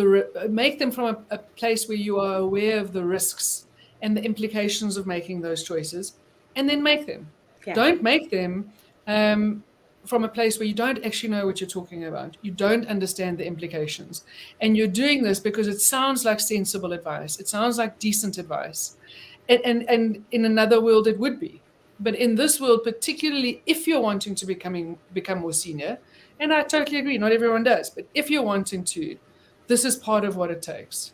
make them from a place where you are aware of the risks and the implications of making those choices, and then make them. Yeah. Don't make them from a place where you don't actually know what you're talking about. You don't understand the implications. And you're doing this because it sounds like sensible advice. It sounds like decent advice. And in another world, it would be. But in this world, particularly if you're wanting to become more senior, and I totally agree, not everyone does, but if you're wanting to, this is part of what it takes.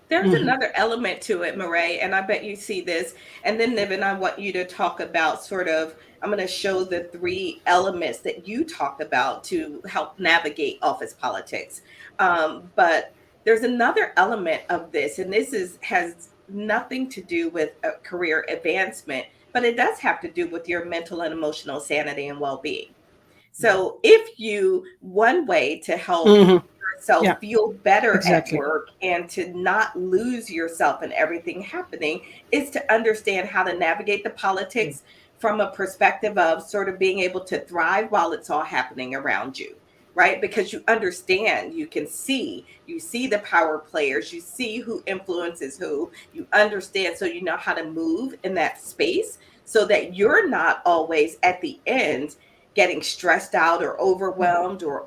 There's another element to it, Marae, and I bet you see this. And then, Niven, I want you to talk about sort of, I'm going to show the three elements that you talk about to help navigate office politics. But there's another element of this, and has nothing to do with a career advancement, but it does have to do with your mental and emotional sanity and well-being. So one way to help Hmm. yourself Yeah, feel better at exactly. work and to not lose yourself in everything happening is to understand how to navigate the politics from a perspective of sort of being able to thrive while it's all happening around you, right? Because you understand, you see the power players, you see who influences who, you understand, so you know how to move in that space so that you're not always at the end getting stressed out or overwhelmed or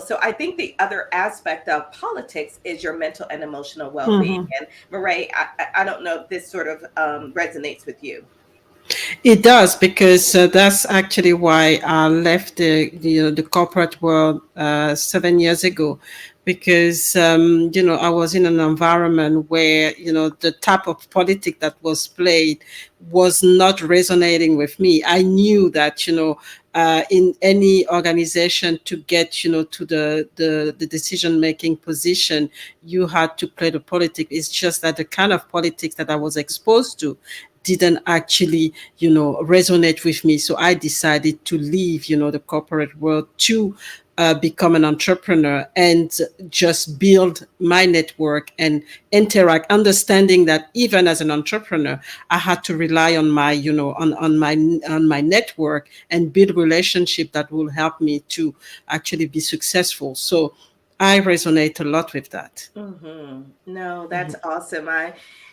so I think the other aspect of politics is your mental and emotional well-being. Hmm. And Marae, I don't know if this sort of resonates with you. It does, because that's actually why I left the corporate world 7 years ago, because I was in an environment where the type of politics that was played was not resonating with me. I knew that in any organization, to get to the decision making position, you had to play the politics. It's just that the kind of politics that I was exposed to didn't actually resonate with me. So I decided to leave the corporate world to become an entrepreneur and just build my network and interact, understanding that even as an entrepreneur, I had to rely on my on my network and build relationship that will help me to actually be successful. So I resonate a lot with that. No, that's awesome.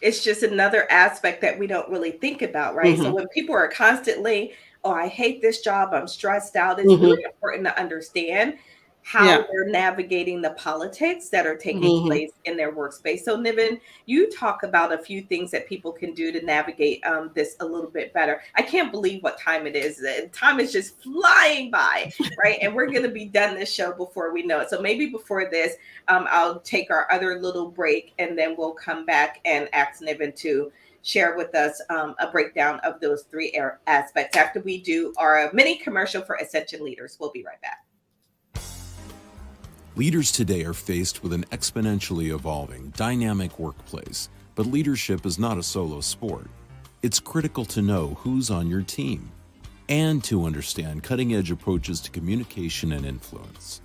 It's just another aspect that we don't really think about, right? So Hmm. when people are constantly, oh, I hate this job, I'm stressed out, it's really Hmm. important to understand how Yeah. they're navigating the politics that are taking Hmm. place in their workspace. So, Niven, you talk about a few things that people can do to navigate this a little bit better. I can't believe what time it is. Time is just flying by, right? And we're going to be done this show before we know it. So maybe before this, I'll take our other little break and then we'll come back and ask Niven to share with us a breakdown of those three aspects after we do our mini commercial for Ascension Leaders. We'll be right back. Leaders today are faced with an exponentially evolving, dynamic workplace, but leadership is not a solo sport. It's critical to know who's on your team and to understand cutting-edge approaches to communication and influence.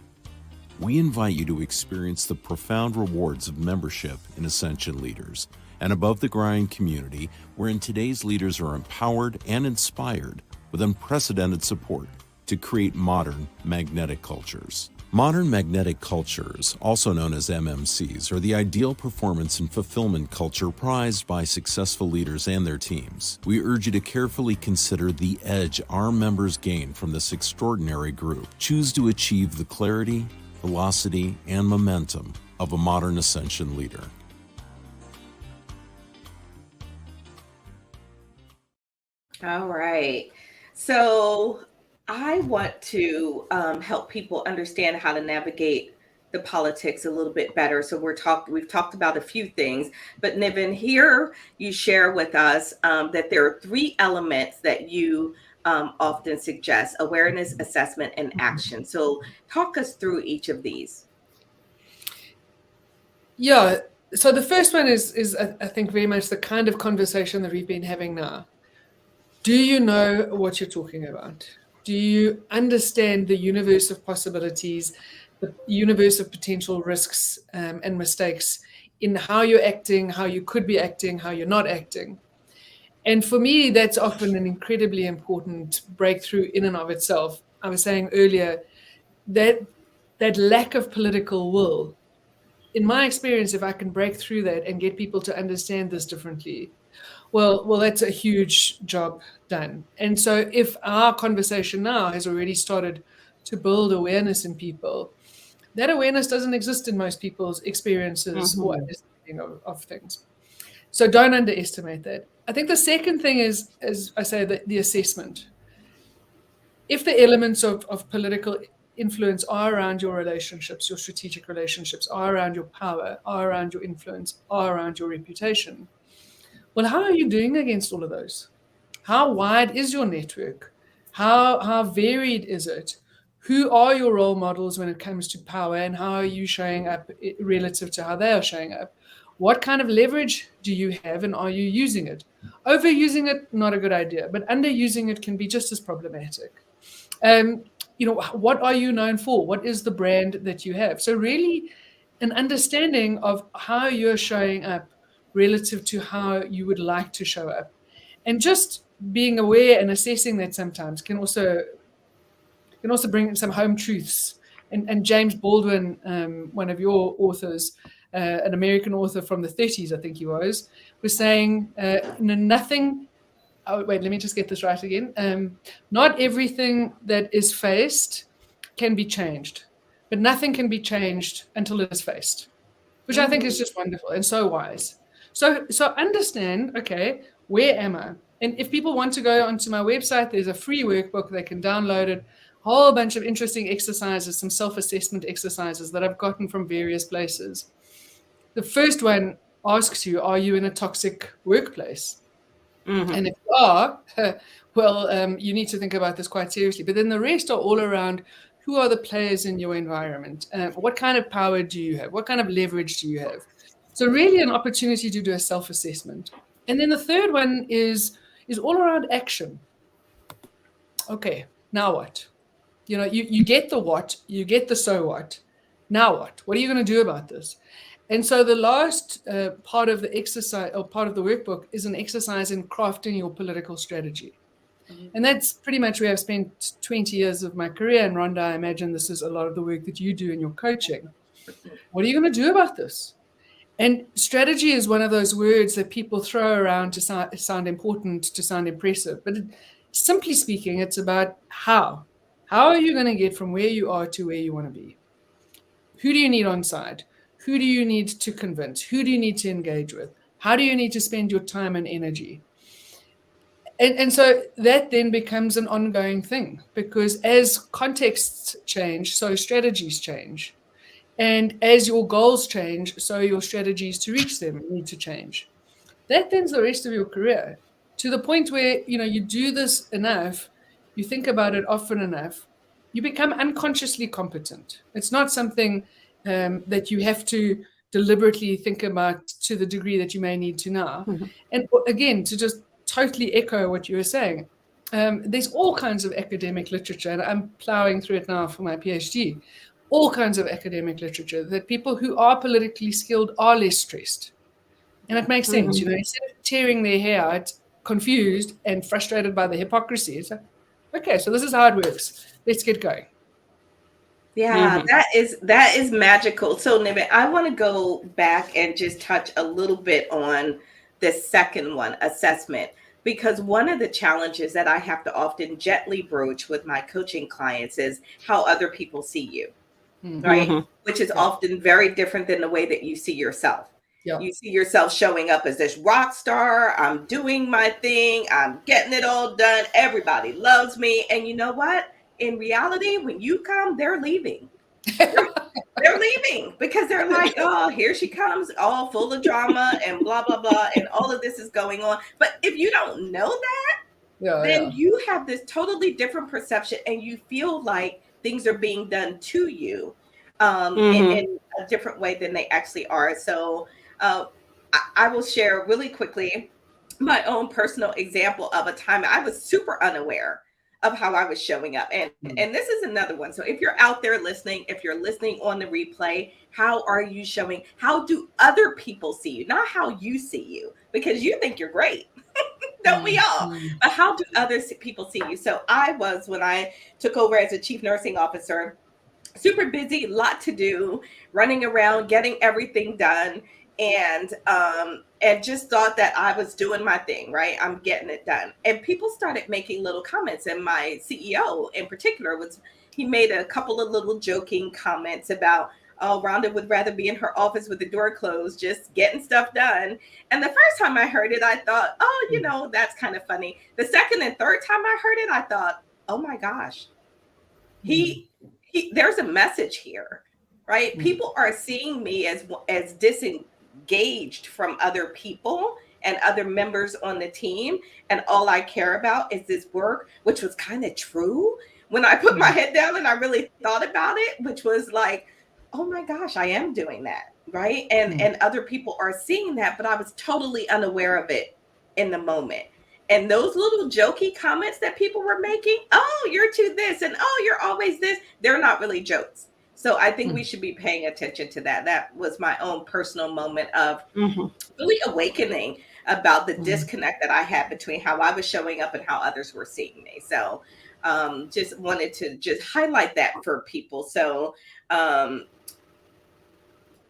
We invite you to experience the profound rewards of membership in Ascension Leaders, an above-the-grind community wherein today's leaders are empowered and inspired with unprecedented support to create modern magnetic cultures. Modern magnetic cultures, also known as MMCs, are the ideal performance and fulfillment culture prized by successful leaders and their teams. We urge you to carefully consider the edge our members gain from this extraordinary group. Choose to achieve the clarity, velocity, and momentum of a modern Ascension leader. All right. So I want to help people understand how to navigate the politics a little bit better. So we've talked about a few things, but Niven, here you share with us that there are three elements that you often suggest: awareness, assessment, and action. So talk us through each of these. Yeah. So the first one is I think very much the kind of conversation that we've been having now. Do you know what you're talking about? Do you understand the universe of possibilities, the universe of potential risks and mistakes in how you're acting, how you could be acting, how you're not acting? And for me, that's often an incredibly important breakthrough in and of itself. I was saying earlier that that lack of political will, in my experience, if I can break through that and get people to understand this differently, Well, that's a huge job done. And so if our conversation now has already started to build awareness in people, that awareness doesn't exist in most people's experiences or understanding of things. So don't underestimate that. I think the second thing is, as I say, the assessment. If the elements of political influence are around your relationships, your strategic relationships, are around your power, are around your influence, are around your reputation, well, how are you doing against all of those? How wide is your network? How varied is it? Who are your role models when it comes to power, and how are you showing up relative to how they are showing up? What kind of leverage do you have, and are you using it? Overusing it, not a good idea, but underusing it can be just as problematic. Um, what are you known for? What is the brand that you have? So really, an understanding of how you're showing up relative to how you would like to show up, and just being aware and assessing that sometimes can also bring some home truths. And James Baldwin, one of your authors, an American author from the 30s, I think he was saying, nothing. Oh, wait, let me just get this right again. Not everything that is faced can be changed, but nothing can be changed until it is faced, which I think is just wonderful and so wise. So understand, okay, where am I? And if people want to go onto my website, there's a free workbook. They can download it. A whole bunch of interesting exercises, some self-assessment exercises that I've gotten from various places. The first one asks you, are you in a toxic workplace? And if you are, well, you need to think about this quite seriously. But then the rest are all around, who are the players in your environment? What kind of power do you have? What kind of leverage do you have? So really an opportunity to do a self-assessment. And then the third one is all around action. Okay, now what? You get the what, you get the so what. Now what? What are you going to do about this? And so the last part of the exercise, or part of the workbook, is an exercise in crafting your political strategy. And that's pretty much where I've spent 20 years of my career. And Rhonda, I imagine this is a lot of the work that you do in your coaching. What are you going to do about this? And strategy is one of those words that people throw around to sound important, to sound impressive. But simply speaking, it's about how. How are you going to get from where you are to where you want to be? Who do you need on side? Who do you need to convince? Who do you need to engage with? How do you need to spend your time and energy? And so that then becomes an ongoing thing, because as contexts change, so strategies change. And as your goals change, so your strategies to reach them need to change. That then's the rest of your career, to the point where, you do this enough, you think about it often enough, you become unconsciously competent. It's not something that you have to deliberately think about to the degree that you may need to now. And again, to just totally echo what you were saying, there's all kinds of academic literature, and I'm plowing through it now for my PhD, all kinds of academic literature that people who are politically skilled are less stressed. And it makes sense, instead of tearing their hair out, confused and frustrated by the hypocrisy, it's like, okay, so this is how it works. Let's get going. Yeah, that is magical. So Nivet, I want to go back and just touch a little bit on the second one, assessment, because one of the challenges that I have to often gently broach with my coaching clients is how other people see you, right? Which is often very different than the way that you see yourself. Yeah. You see yourself showing up as this rock star. I'm doing my thing. I'm getting it all done. Everybody loves me. And you know what? In reality, when you come, they're leaving. They're leaving because they're like, oh, here she comes, all full of drama and blah, blah, blah. And all of this is going on. But if you don't know that, then you have this totally different perception, and you feel like things are being done to you in a different way than they actually are. So I will share really quickly my own personal example of a time I was super unaware of how I was showing up. And this is another one. So if you're out there listening, if you're listening on the replay, how are you showing? How do other people see you? Not how you see you, because you think you're great. Don't we all? But how do other people see you? So I was, when I took over as a chief nursing officer, super busy, lot to do, running around, getting everything done. and just thought that I was doing my thing, right? I'm getting it done. And people started making little comments, and my CEO in particular he made a couple of little joking comments about, oh, Rhonda would rather be in her office with the door closed, just getting stuff done. And the first time I heard it, I thought, oh, that's kind of funny. The second and third time I heard it, I thought, oh my gosh, he there's a message here, right? People are seeing me as disengaged from other people and other members on the team, and all I care about is this work, which was kind of true when I put my head down and I really thought about it, which was like, oh my gosh, I am doing that, right? And other people are seeing that, but I was totally unaware of it in the moment. And those little jokey comments that people were making, oh, you're too this, and oh, you're always this, they're not really jokes. So I think we should be paying attention to that. That was my own personal moment of really awakening about the disconnect that I had between how I was showing up and how others were seeing me. So just wanted to just highlight that for people. So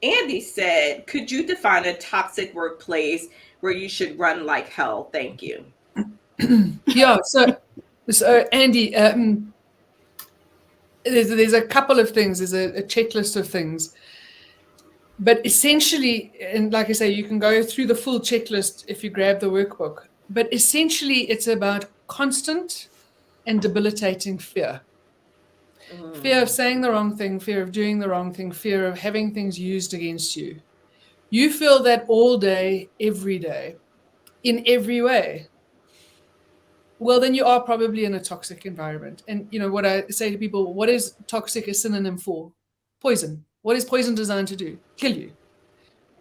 Andy said, could you define a toxic workplace where you should run like hell? Thank you. Yeah, so Andy, there's a couple of things. There's a checklist of things, but essentially, and like I say, you can go through the full checklist if you grab the workbook. But essentially, it's about constant and debilitating fear. Fear of saying the wrong thing, fear of doing the wrong thing, fear of having things used against you. You feel that all day, every day, in every way. Well, then you are probably in a toxic environment. And what I say to people, what is toxic a synonym for? Poison. What is poison designed to do? Kill you.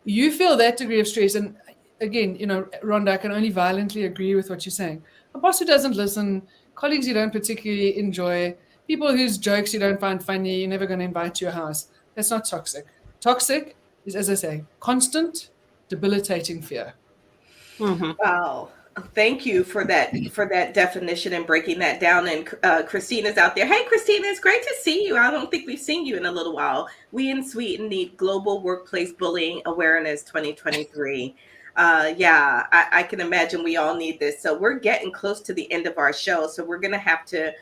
You feel that degree of stress. And again, Rhonda, I can only violently agree with what you're saying. A boss who doesn't listen, colleagues you don't particularly enjoy, people whose jokes you don't find funny, you're never going to invite to your house. That's not toxic. Toxic is, as I say, constant, debilitating fear. Wow. Thank you for that definition and breaking that down. And Christina's out there. Hey, Christina, it's great to see you. I don't think we've seen you in a little while. We in Sweden need Global Workplace Bullying Awareness 2023. Yeah, I can imagine we all need this. So we're getting close to the end of our show. So we're gonna have to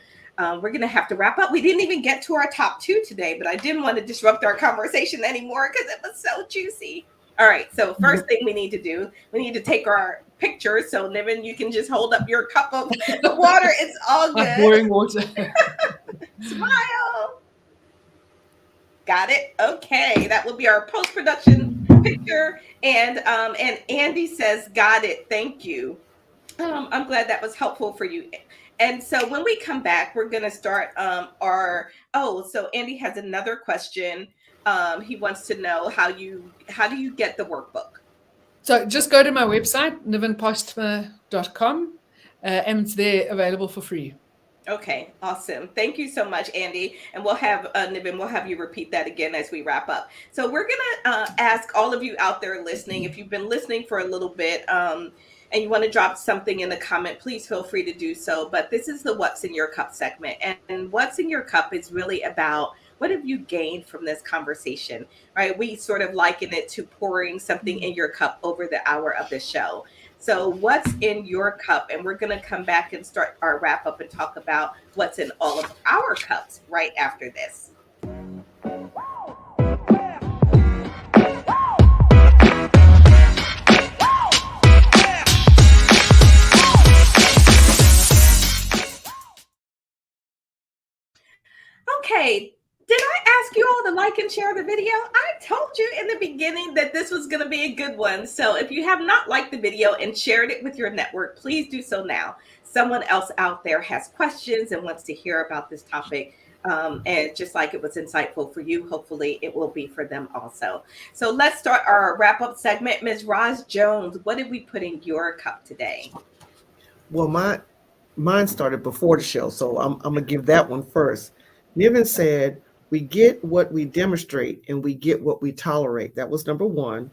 wrap up. We didn't even get to our top 2 today, but I didn't want to disrupt our conversation anymore because it was so juicy. All right. So first thing we need to do, we need to take our pictures. So Niven, you can just hold up your cup of water. It's all good. Pouring water. Smile. Got it. Okay. That will be our post-production picture. And Andy says, got it. Thank you. I'm glad that was helpful for you. And so when we come back, we're going to start so Andy has another question. He wants to know how do you get the workbook? So just go to my website, nivenpostma.com, and it's there available for free. Okay, awesome. Thank you so much, Andy. And we'll have Niven, we'll have you repeat that again as we wrap up. So we're gonna ask all of you out there listening, if you've been listening for a little bit, and you want to drop something in the comment, please feel free to do so. But this is the What's in Your Cup segment. And What's in Your Cup is really about what have you gained from this conversation, right? We sort of liken it to pouring something in your cup over the hour of the show. So what's in your cup? And we're going to come back and start our wrap up and talk about what's in all of our cups right after this. Okay. Did I ask you all to like and share the video? I told you in the beginning that this was going to be a good one. So if you have not liked the video and shared it with your network, please do so now. Someone else out there has questions and wants to hear about this topic. And just like it was insightful for you, hopefully it will be for them also. So let's start our wrap-up segment. Ms. Roz Jones, what did we put in your cup today? Well, mine started before the show, so I'm going to give that one first. Niven said, we get what we demonstrate and we get what we tolerate. That was number 1.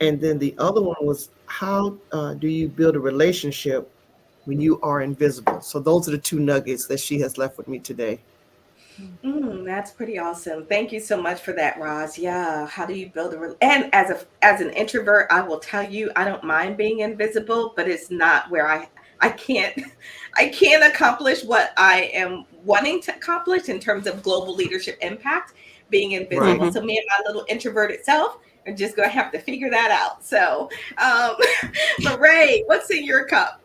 And then the other one was, how do you build a relationship when you are invisible? So those are the 2 nuggets that she has left with me today. That's pretty awesome. Thank you so much for that, Roz. Yeah, how do you build and as an introvert, I will tell you, I don't mind being invisible, but it's not where I can't I can't accomplish what I am wanting to accomplish in terms of global leadership impact being Right. invisible. So me and my little introverted self are just gonna have to figure that out. So, um, Lorraine, what's in your cup?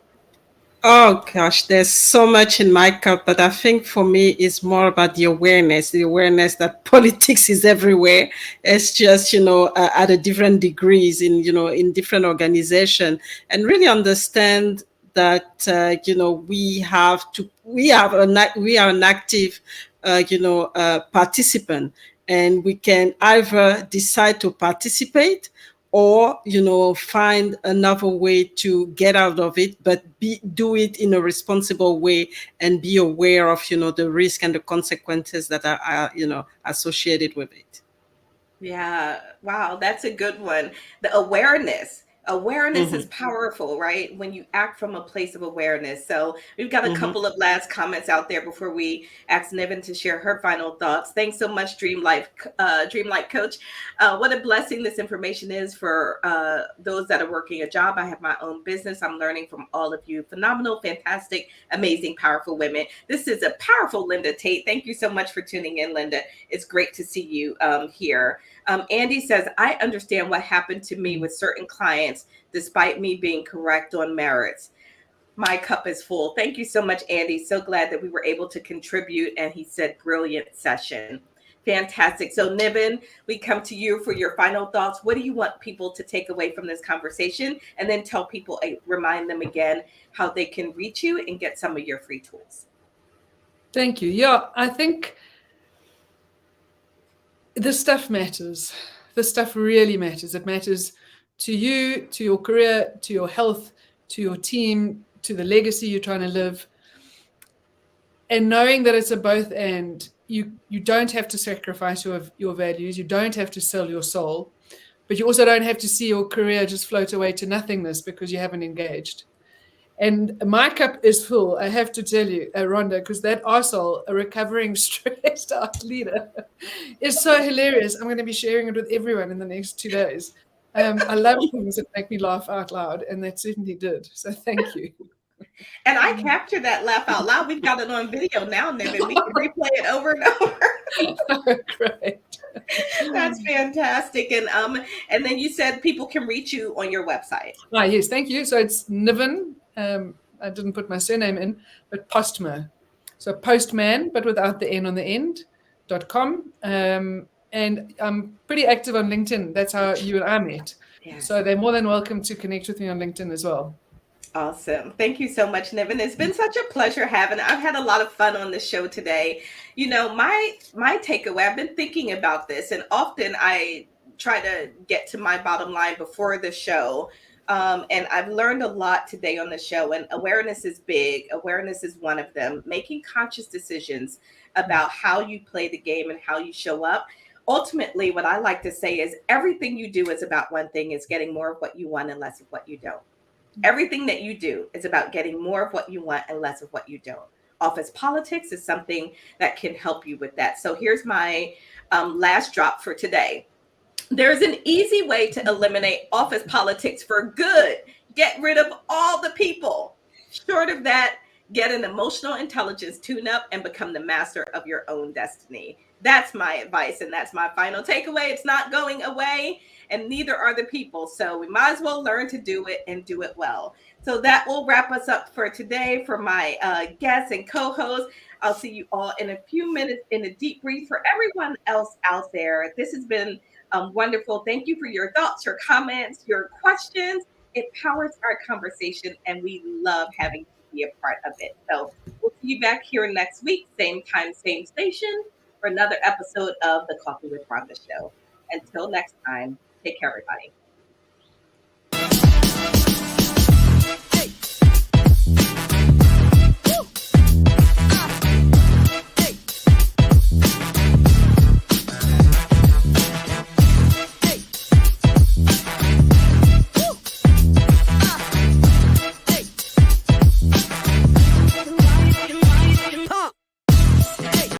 Oh gosh, there's so much in my cup, but I think for me it's more about the awareness that politics is everywhere. It's just, at a different degrees in, in different organization, and really understand that, we are an active, participant, and we can either decide to participate or find another way to get out of it, but do it in a responsible way and be aware of the risk and the consequences that are associated with it. Yeah, wow, that's a good one. The awareness. Awareness is Hmm. powerful, right? When you act from a place of awareness. So we've got a Hmm. couple of last comments out there before we ask Niven to share her final thoughts. Thanks so much, Dream Life Coach. What a blessing this information is for those that are working a job. I have my own business. I'm learning from all of you. Phenomenal, fantastic, amazing, powerful women. This is a powerful Linda Tate. Thank you so much for tuning in, Linda. It's great to see you here. Andy says, I understand what happened to me with certain clients, despite me being correct on merits. My cup is full. Thank you so much, Andy. So glad that we were able to contribute. And he said, brilliant session. Fantastic. So, Niven, we come to you for your final thoughts. What do you want people to take away from this conversation? And then tell people, remind them again how they can reach you and get some of your free tools. Thank you. Yeah, I think this stuff matters. This stuff really matters. It matters to you, to your career, to your health, to your team, to the legacy you're trying to live. And knowing that it's a both and, you don't have to sacrifice your values, you don't have to sell your soul, but you also don't have to see your career just float away to nothingness because you haven't engaged. And my cup is full, I have to tell you, Rhonda, because that arsehole, a recovering stressed out leader, is so hilarious. I'm going to be sharing it with everyone in the next 2 days. I love things that make me laugh out loud, and that certainly did. So thank you. And I captured that laugh out loud. We've got it on video now, Niven. We can replay it over and over. Great. That's fantastic. And then you said people can reach you on your website. Yes, thank you. So it's Niven. I didn't put my surname in, but Postma. So postman, but without the N on the end, .com. And I'm pretty active on LinkedIn. That's how you and I met. Yes. So they're more than welcome to connect with me on LinkedIn as well. Awesome. Thank you so much, Niven. It's been such a pleasure having. I've had a lot of fun on the show today. My takeaway, I've been thinking about this, and often I try to get to my bottom line before the show. And I've learned a lot today on the show, and awareness is big. Awareness is one of them. Making conscious decisions about how you play the game and how you show up. Ultimately, what I like to say is everything you do is about one thing, is getting more of what you want and less of what you don't. Everything that you do is about getting more of what you want and less of what you don't. Office politics is something that can help you with that. So here's my last drop for today. There's an easy way to eliminate office politics for good. Get rid of all the people. Short of that, get an emotional intelligence tune up and become the master of your own destiny. That's my advice, and that's my final takeaway. It's not going away, and neither are the people. So we might as well learn to do it and do it well. So that will wrap us up for today. For my guests and co hosts, I'll see you all in a few minutes in a deep breathe. For everyone else out there, this has been wonderful. Thank you for your thoughts, your comments, your questions. It powers our conversation, and we love having you be a part of it. So we'll see you back here next week, same time, same station, for another episode of the Coffee with Rhonda show. Until next time, take care, everybody.